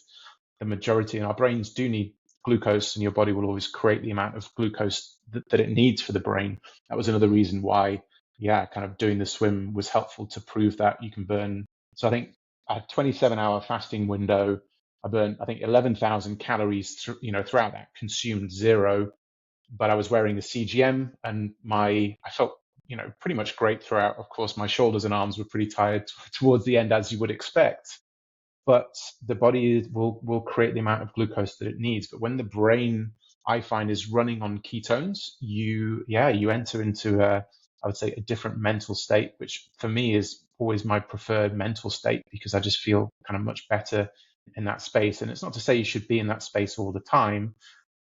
the majority in our brains do need glucose, and your body will always create the amount of glucose that it needs for the brain. That was another reason why, kind of doing the swim was helpful, to prove that you can burn. So I think a 27-hour fasting window, I burned, I think, 11,000 calories, throughout that, consumed zero, but I was wearing the CGM and I felt, pretty much great throughout. Of course, my shoulders and arms were pretty tired towards the end, as you would expect, but the body will create the amount of glucose that it needs. But when the brain, I find, is running on ketones, you enter into I would say, a different mental state, which for me is always my preferred mental state, because I just feel kind of much better in that space. And it's not to say you should be in that space all the time,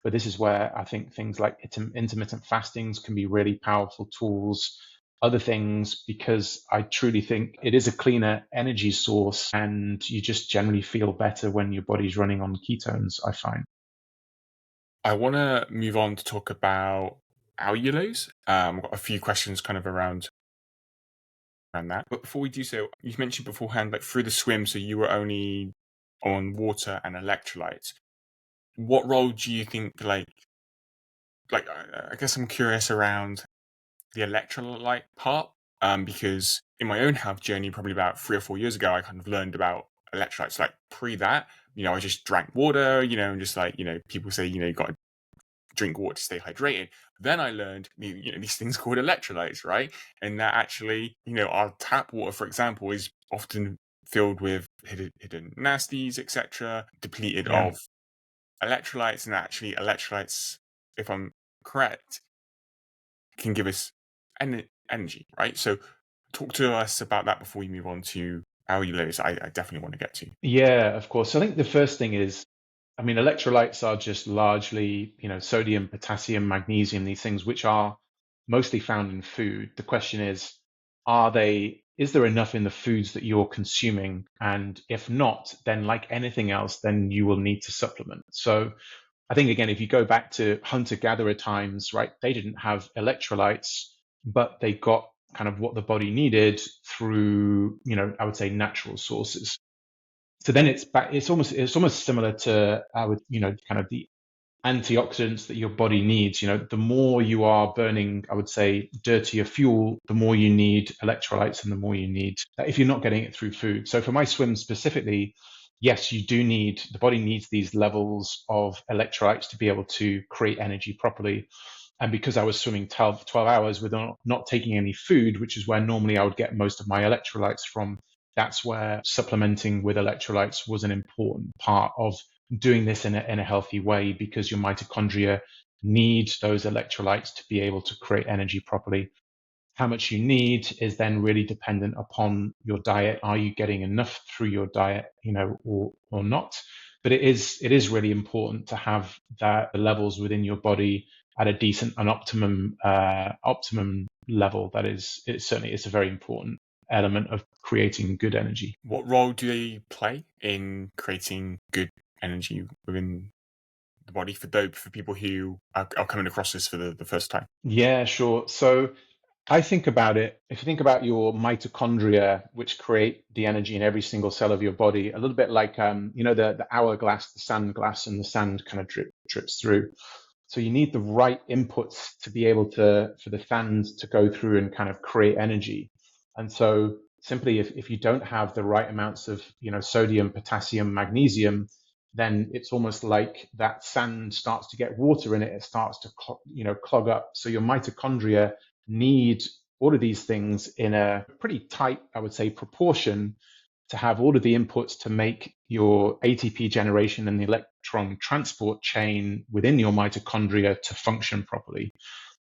but this is where I think things like intermittent fastings can be really powerful tools, other things, because I truly think it is a cleaner energy source, and you just generally feel better when your body's running on ketones, I find. I want to move on to talk about allulose. I've got a few questions kind of around that. But before we do so, you mentioned beforehand, like through the swim, so you were only on water and electrolytes. What role do you think, I guess I'm curious around the electrolyte part, because in my own health journey, probably about 3 or 4 years ago, I kind of learned about electrolytes. Like pre that, I just drank water, and just people say, you got to drink water to stay hydrated. Then I learned, these things called electrolytes, right? And that actually, our tap water, for example, is often filled with hidden nasties, etc., depleted of electrolytes, and actually electrolytes, if I'm correct, can give us energy, right? So talk to us about that before we move on to allulose. I definitely want to get to. Yeah, of course. So I think the first thing is, electrolytes are just largely, sodium, potassium, magnesium, these things which are mostly found in food. The question is there enough in the foods that you're consuming? And if not, then like anything else, then you will need to supplement. So I think, again, if you go back to hunter-gatherer times, right, they didn't have electrolytes, but they got kind of what the body needed through, I would say, natural sources. So then it's almost similar to kind of the antioxidants that your body needs. The more you are burning, I would say, dirtier fuel, the more you need electrolytes and the more you need, if you're not getting it through food. So for my swim specifically, yes, the body needs these levels of electrolytes to be able to create energy properly. And because I was swimming 12 hours with not taking any food, which is where normally I would get most of my electrolytes from, that's where supplementing with electrolytes was an important part of doing this in a healthy way, because your mitochondria need those electrolytes to be able to create energy properly. How much you need is then really dependent upon your diet. Are you getting enough through your diet, or not? But it is really important to have the levels within your body at a decent and optimum level, it's a very important element of creating good energy. What role do they play in creating good energy within the body for people who are coming across this for the first time? Yeah, sure. So I think about it, if you think about your mitochondria, which create the energy in every single cell of your body, a little bit like, the hourglass, the sand glass, and the sand kind of drips through. So you need the right inputs to be able for the fans to go through and kind of create energy. And so simply if you don't have the right amounts of, sodium, potassium, magnesium, then it's almost like that sand starts to get water in it. It starts to, clog up. So your mitochondria need all of these things in a pretty tight, I would say, proportion to have all of the inputs to make your ATP generation and the electron transport chain within your mitochondria to function properly.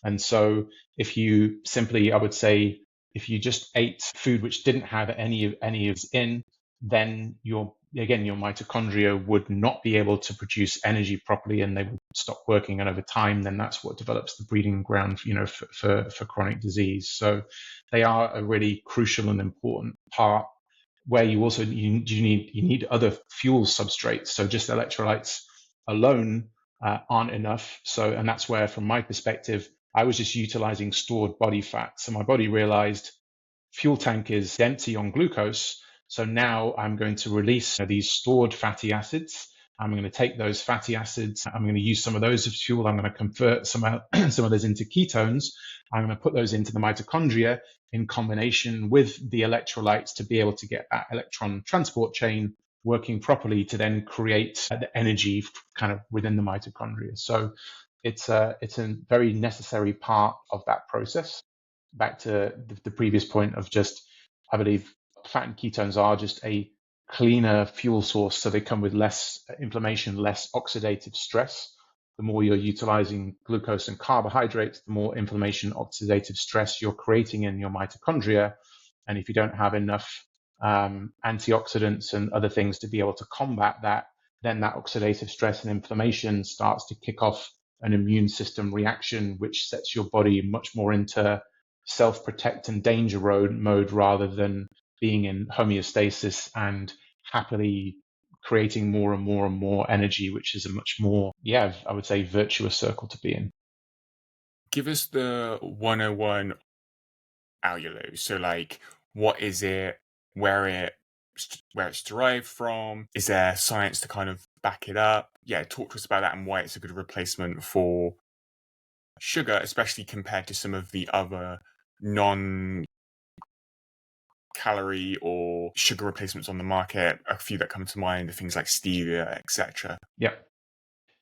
And so if you simply, I would say, if you just ate food which didn't have any of this in, then your mitochondria would not be able to produce energy properly and they would stop working. And over time, then that's what develops the breeding ground, for chronic disease. So they are a really crucial and important part where you also you need other fuel substrates. So just electrolytes alone aren't enough. So, and that's where, from my perspective, I was just utilizing stored body fat. So my body realized fuel tank is empty on glucose. So now I'm going to release these stored fatty acids. I'm going to take those fatty acids. I'm going to use some of those as fuel. I'm going to convert some of those into ketones. I'm going to put those into the mitochondria in combination with the electrolytes to be able to get that electron transport chain working properly to then create the energy kind of within the mitochondria. So it's a very necessary part of that process. Back to the previous point of just, I believe fat and ketones are just a cleaner fuel source. So they come with less inflammation, less oxidative stress. The more you're utilizing glucose and carbohydrates, the more inflammation, oxidative stress you're creating in your mitochondria. And if you don't have enough antioxidants and other things to be able to combat that, then that oxidative stress and inflammation starts to kick off an immune system reaction, which sets your body much more into self-protect and danger mode rather than being in homeostasis and happily creating more and more and more energy, which is a much more, I would say, virtuous circle to be in. Give us the 101 allulose. So like, what is it, where it's derived from? Is there science to kind of back it up? Yeah, talk to us about that and why it's a good replacement for sugar, especially compared to some of the other non-calorie or sugar replacements on the market. A few that come to mind are things like stevia, etc.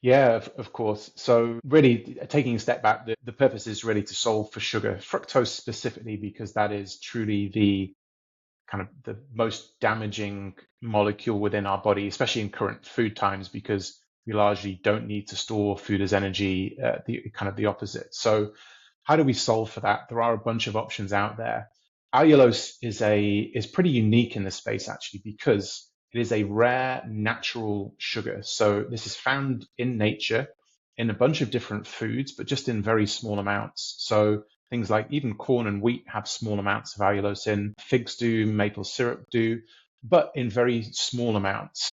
Yeah, of course. So really taking a step back, the purpose is really to solve for sugar, fructose specifically, because that is truly the kind of the most damaging molecule within our body, especially in current food times, because we largely don't need to store food as energy, the opposite. So how do we solve for that? There are a bunch of options out there. Allulose is pretty unique in this space actually, because it is a rare natural sugar. So this is found in nature in a bunch of different foods, but just in very small amounts. So things like even corn and wheat have small amounts of allulose in, figs do, maple syrup do, but in very small amounts.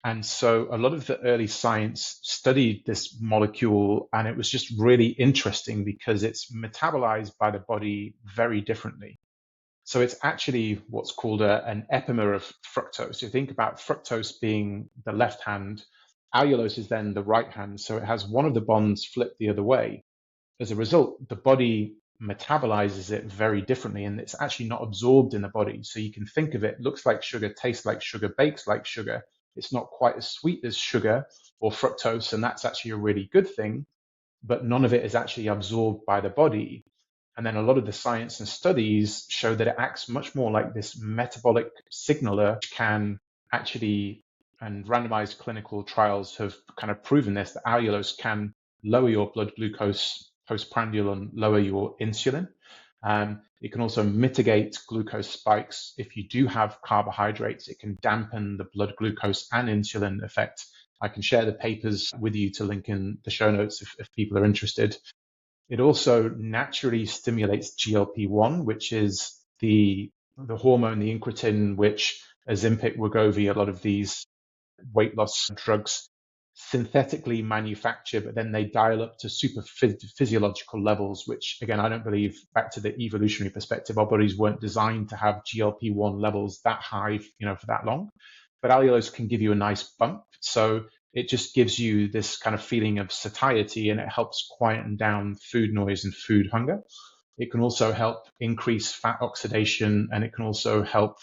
And so a lot of the early science studied this molecule, and it was just really interesting because it's metabolized by the body very differently. So it's actually what's called an epimer of fructose. So think about fructose being the left hand, allulose is then the right hand. So it has one of the bonds flipped the other way. As a result, the body metabolizes it very differently, and it's actually not absorbed in the body. So you can think of it, looks like sugar, tastes like sugar, bakes like sugar. It's not quite as sweet as sugar or fructose, and that's actually a really good thing, but none of it is actually absorbed by the body. And then a lot of the science and studies show that it acts much more like this metabolic signaler, which can actually, and randomized clinical trials have kind of proven this, that allulose can lower your blood glucose postprandial and lower your insulin. It can also mitigate glucose spikes. If you do have carbohydrates, it can dampen the blood glucose and insulin effect. I can share the papers with you to link in the show notes if people are interested. It also naturally stimulates GLP-1, which is the hormone, the incretin, which Ozempic, Wegovy, a lot of these weight loss drugs synthetically manufacture, but then they dial up to super physiological levels, which again, I don't believe, back to the evolutionary perspective, our bodies weren't designed to have GLP-1 levels that high, for that long. But allulose can give you a nice bump. So it just gives you this kind of feeling of satiety, and it helps quieten down food noise and food hunger. It can also help increase fat oxidation, and it can also help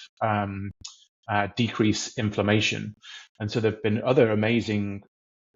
decrease inflammation. And so there have been other amazing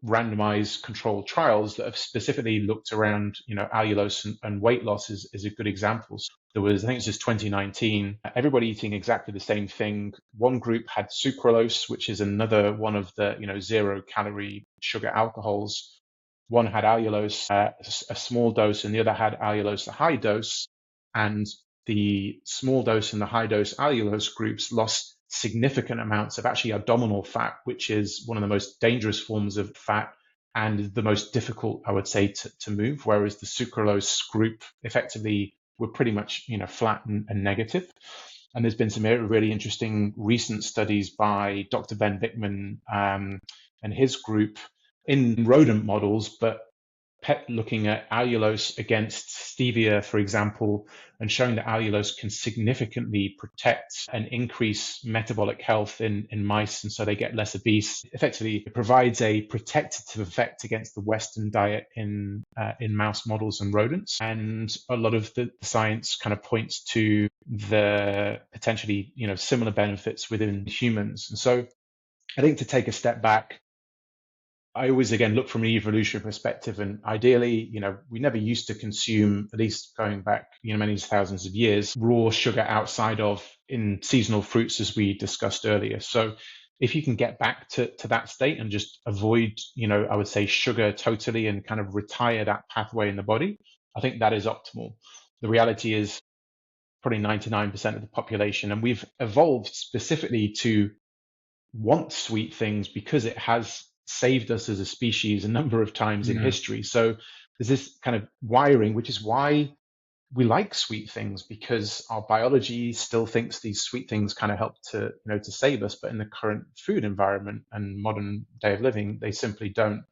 randomized controlled trials that have specifically looked around, allulose and weight loss is a good example. There was, I think it was just 2019, everybody eating exactly the same thing. One group had sucralose, which is another one of the, 0-calorie sugar alcohols. One had allulose, a small dose, and the other had allulose, a high dose. And the small dose and the high dose allulose groups lost significant amounts of actually abdominal fat, which is one of the most dangerous forms of fat and the most difficult, I would say, to move, whereas the sucralose group effectively were pretty much, flat and negative. And there's been some really interesting recent studies by Dr. Ben Bickman and his group in rodent models, but looking at allulose against stevia, for example, and showing that allulose can significantly protect and increase metabolic health in mice, and so they get less obese. Effectively, it provides a protective effect against the Western diet in mouse models and rodents. And a lot of the science kind of points to the potentially, similar benefits within humans. And so I think to take a step back, I always, again, look from an evolutionary perspective, and ideally, we never used to consume, at least going back, many thousands of years, raw sugar outside of in seasonal fruits, as we discussed earlier. So if you can get back to that state and just avoid, I would say sugar totally and kind of retire that pathway in the body, I think that is optimal. The reality is probably 99% of the population, and we've evolved specifically to want sweet things because it has saved us as a species a number of times in history. So there's this kind of wiring, which is why we like sweet things, because our biology still thinks these sweet things kind of help to, to save us. But in the current food environment and modern day of living, they simply don't.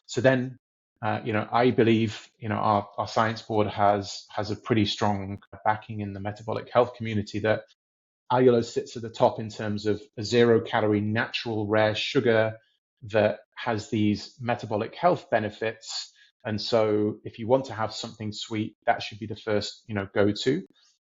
So then, I believe, our science board has a pretty strong backing in the metabolic health community that allulose sits at the top in terms of a 0-calorie natural rare sugar that has these metabolic health benefits. And so if you want to have something sweet, that should be the first, go-to.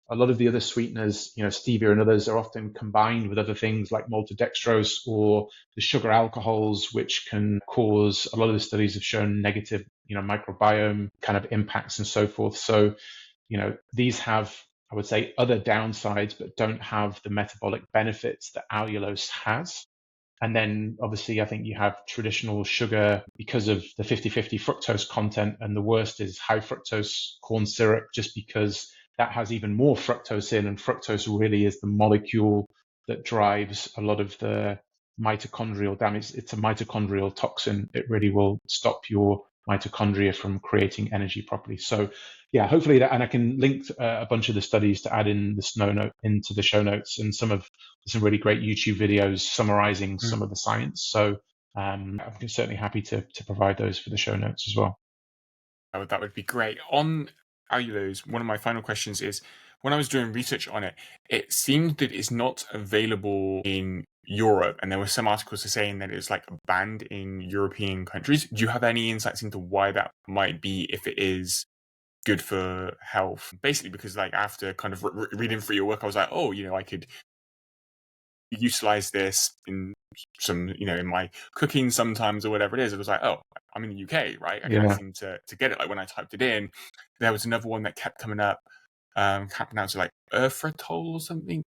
A lot of the other sweeteners, stevia and others, are often combined with other things like maltodextrose or the sugar alcohols, which can cause, a lot of the studies have shown, negative, microbiome kind of impacts and so forth. So, these have, I would say, other downsides, but don't have the metabolic benefits that allulose has. And then obviously, I think you have traditional sugar because of the 50-50 fructose content. And the worst is high fructose corn syrup, just because that has even more fructose in. And fructose really is the molecule that drives a lot of the mitochondrial damage. It's a mitochondrial toxin. It really will stop your mitochondria from creating energy properly. So yeah, hopefully that, and I can link a bunch of the studies to add in into the show notes, and some really great YouTube videos summarizing some of the science. So I'm certainly happy to provide those for the show notes as well. That would be great. On allulose, one of my final questions is, when I was doing research on it, it seemed that it's not available in Europe, and there were some articles saying that it's like banned in European countries. Do you have any insights into why that might be, if it is good for health? Basically, because like after kind of reading through your work, I was like, oh, I could utilize this in some, in my cooking sometimes or whatever it is. It was like, oh, I'm in the UK, right? I can't seem to get it. Like when I typed it in, there was another one that kept coming up. Can't pronounce it, like erythritol or something.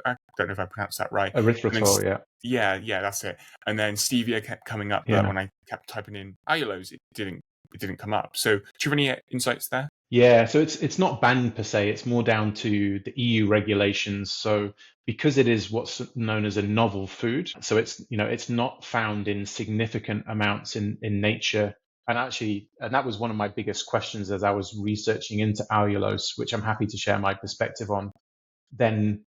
I don't know if I pronounced that right. Erythritol, yeah, that's it. And then stevia kept coming up, but when I kept typing in allulose, it didn't come up. So do you have any insights there? Yeah, so it's not banned per se. It's more down to the EU regulations. So because it is what's known as a novel food, so it's not found in significant amounts in nature And that was one of my biggest questions as I was researching into allulose, which I'm happy to share my perspective on. Then,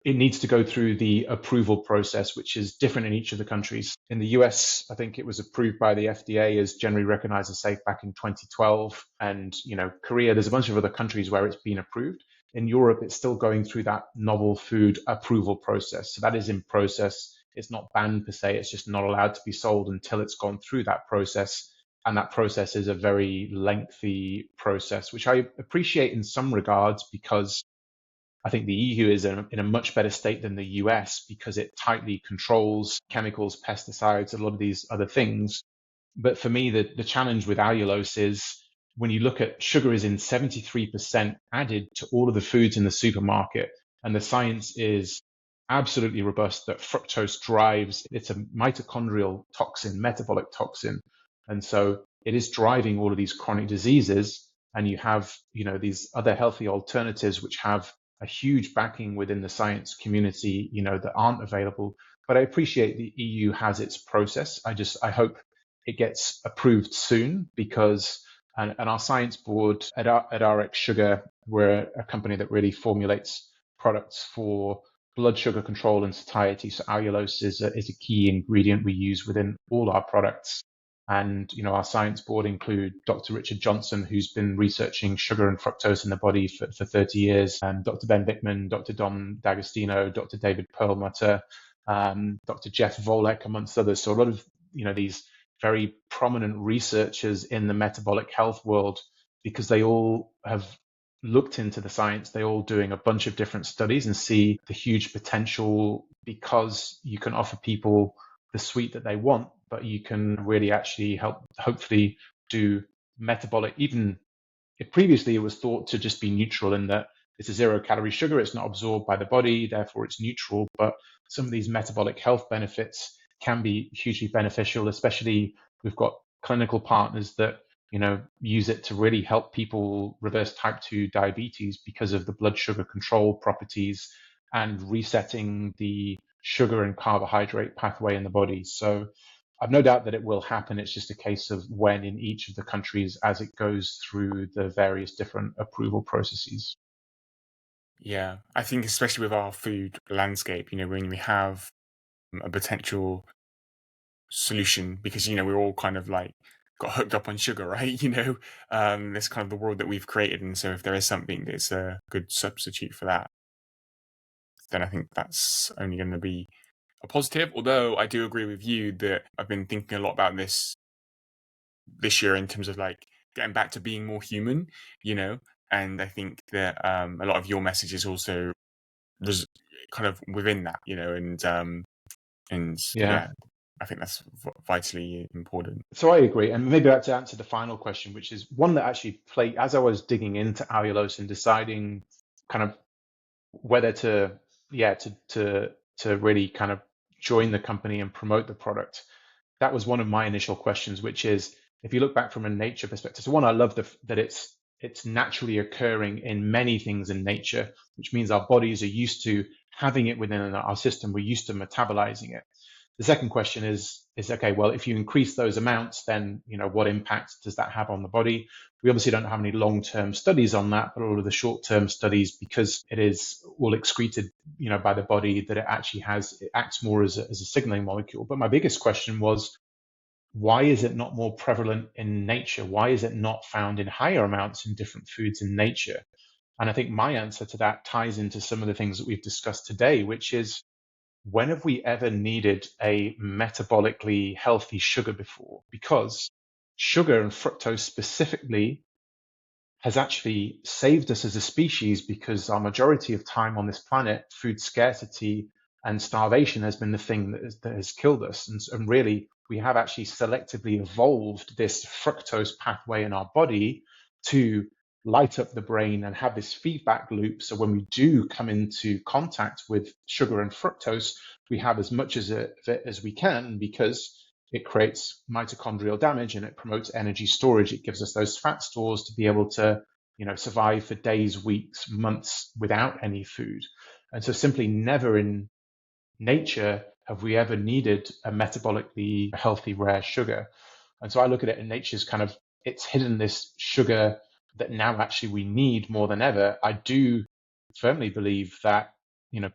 it needs to go through the approval process, which is different in each of the countries. In the US, I think it was approved by the FDA as generally recognized as safe back in 2012. And, Korea, there's a bunch of other countries where it's been approved. In Europe, it's still going through that novel food approval process. So that is in process. It's not banned per se. It's just not allowed to be sold until it's gone through that process. And that process is a very lengthy process, which I appreciate in some regards because I think the EU is in a much better state than the US because it tightly controls chemicals, pesticides, a lot of these other things. But for me, the challenge with allulose is when you look at sugar is in 73% added to all of the foods in the supermarket. And the science is absolutely robust that fructose drives, it's a mitochondrial toxin, metabolic toxin. And so it is driving all of these chronic diseases. And you have, these other healthy alternatives which have a huge backing within the science community, that aren't available. But I appreciate the EU has its process. I hope it gets approved soon because, and our science board at RxSugar, we're a company that really formulates products for blood sugar control and satiety. So allulose is a key ingredient we use within all our products. And, our science board include Dr. Richard Johnson, who's been researching sugar and fructose in the body for 30 years, and Dr. Ben Bickman, Dr. Dom D'Agostino, Dr. David Perlmutter, Dr. Jeff Volek, amongst others. So a lot of, these very prominent researchers in the metabolic health world, because they all have looked into the science, they all doing a bunch of different studies and see the huge potential because you can offer people the sweet that they want, but you can really actually help, hopefully, do metabolic, even if previously it was thought to just be neutral in that it's a 0-calorie sugar, it's not absorbed by the body, therefore it's neutral. But some of these metabolic health benefits can be hugely beneficial, especially we've got clinical partners that, use it to really help people reverse type 2 diabetes because of the blood sugar control properties and resetting the sugar and carbohydrate pathway in the body. So I've no doubt that it will happen. It's just a case of when in each of the countries as it goes through the various different approval processes. Yeah, I think especially with our food landscape, when we have a potential solution, because we're all kind of like got hooked up on sugar, right? That's kind of the world that we've created, and so if there is something that's a good substitute for that, then I think that's only going to be a positive. Although I do agree with you that I've been thinking a lot about this year in terms of like getting back to being more human, and I think that a lot of your message is also kind of within that, and Yeah. I think that's vitally important. So I agree. And maybe to answer the final question, which is one that actually played as I was digging into allulose and deciding kind of whether to really kind of join the company and promote the product. That was one of my initial questions, which is if you look back from a nature perspective. So one, I love that it's naturally occurring in many things in nature, which means our bodies are used to having it within our system. We're used to metabolizing it. The second question is okay, well, if you increase those amounts, then what impact does that have on the body? We obviously don't have any long-term studies on that, but all of the short-term studies, because it is all excreted, by the body, that it acts more as a signaling molecule. But my biggest question was, why is it not more prevalent in nature? Why is it not found in higher amounts in different foods in nature? And I think my answer to that ties into some of the things that we've discussed today, which is, when have we ever needed a metabolically healthy sugar before? Because sugar and fructose specifically has actually saved us as a species, because our majority of time on this planet, food scarcity and starvation has been the thing that has killed us. And really, we have actually selectively evolved this fructose pathway in our body to light up the brain and have this feedback loop. So when we do come into contact with sugar and fructose, we have as much of it as we can, because it creates mitochondrial damage and it promotes energy storage. It gives us those fat stores to be able to, survive for days, weeks, months without any food. And so simply never in nature have we ever needed a metabolically healthy rare sugar. And so I look at it, and nature's kind of, it's hidden this sugar that now actually we need more than ever. I do firmly believe that,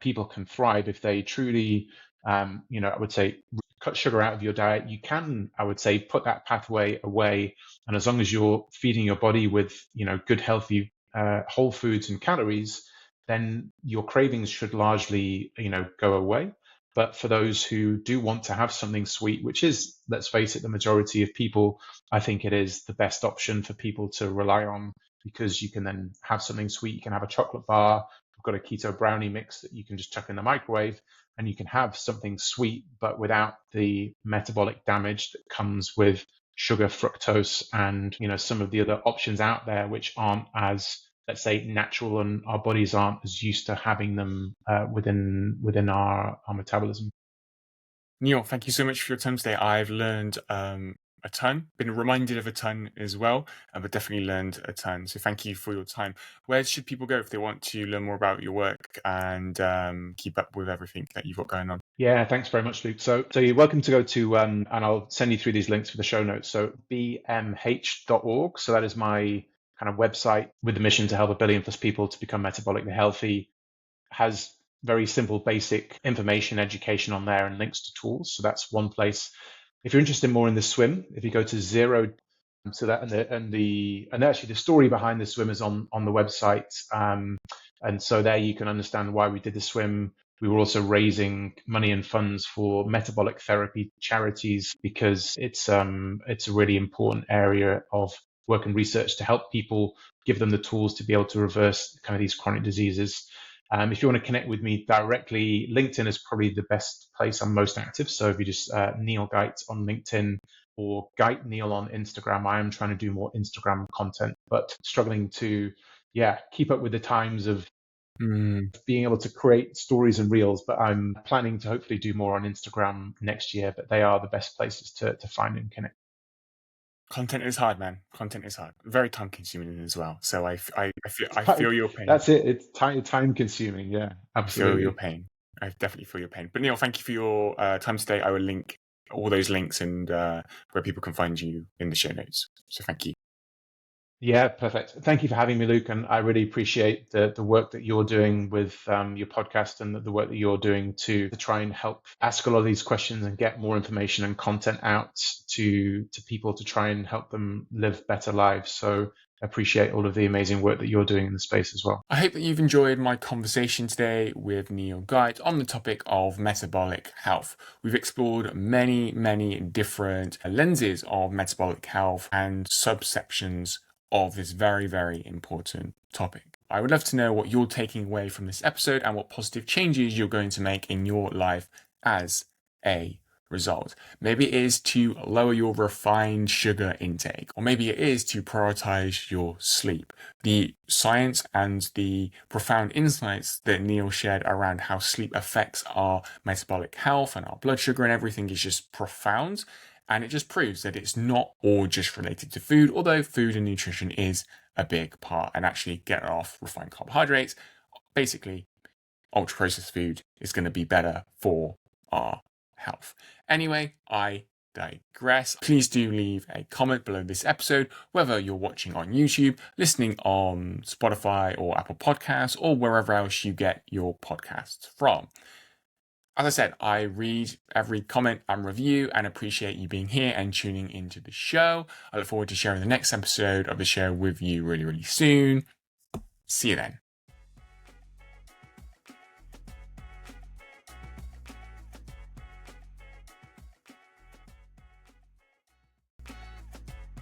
people can thrive if they truly, I would say, cut sugar out of your diet. You can, I would say, put that pathway away. And as long as you're feeding your body with, good, healthy, whole foods and calories, then your cravings should largely, go away. But for those who do want to have something sweet, which is, let's face it, the majority of people, I think it is the best option for people to rely on, because you can then have something sweet. You can have a chocolate bar. I've got a keto brownie mix that you can just chuck in the microwave, and you can have something sweet, but without the metabolic damage that comes with sugar, fructose, and some of the other options out there, which aren't as, let's say, natural, and our bodies aren't as used to having them within our metabolism. Neil, thank you so much for your time today. I've learned a ton, been reminded of a ton as well, but definitely learned a ton. So thank you for your time. Where should people go if they want to learn more about your work and keep up with everything that you've got going on? Yeah, thanks very much, Luke. So you're welcome to go to, and I'll send you through these links for the show notes. So bmh.org. So that is my kind of website with the mission to help 1 billion plus people to become metabolically healthy. Has very simple, basic information, education on there, and links to tools. So that's one place. If you're interested more in the swim, if you go to zero, so that and actually the story behind the swim is on the website, and so there you can understand why we did the swim. We were also raising money and funds for metabolic therapy charities, because it's a really important area of work and research to help people, give them the tools to be able to reverse kind of these chronic diseases. If you want to connect with me directly, LinkedIn is probably the best place. I'm most active. So if you just Neil Gyte on LinkedIn, or Gyte Neil on Instagram. I am trying to do more Instagram content, but struggling to, keep up with the times of being able to create stories and reels. But I'm planning to hopefully do more on Instagram next year. But they are the best places to find and connect. Content is hard, man. Content is hard. Very time consuming as well. So I feel your pain. That's it. It's time consuming. Yeah, absolutely. I feel your pain. I definitely feel your pain. But Neil, thank you for your time today. I will link all those links and where people can find you in the show notes. So thank you. Yeah, perfect. Thank you for having me, Luke. And I really appreciate the work that you're doing with your podcast, and the work that you're doing to try and help ask a lot of these questions and get more information and content out to people to try and help them live better lives. So I appreciate all of the amazing work that you're doing in the space as well. I hope that you've enjoyed my conversation today with Neil Gyte on the topic of metabolic health. We've explored many, many different lenses of metabolic health and subsections of this very, very important topic. I would love to know what you're taking away from this episode and what positive changes you're going to make in your life as a result. Maybe it is to lower your refined sugar intake, or maybe it is to prioritize your sleep. The science and the profound insights that Neil shared around how sleep affects our metabolic health and our blood sugar and everything is just profound. And it just proves that it's not all just related to food, although food and nutrition is a big part. And actually getting off refined carbohydrates, basically ultra processed food, is going to be better for our health. Anyway, I digress. Please do leave a comment below this episode, whether you're watching on YouTube, listening on Spotify or Apple Podcasts, or wherever else you get your podcasts from. As I said, I read every comment and review and appreciate you being here and tuning into the show. I look forward to sharing the next episode of the show with you really, really soon. See you then.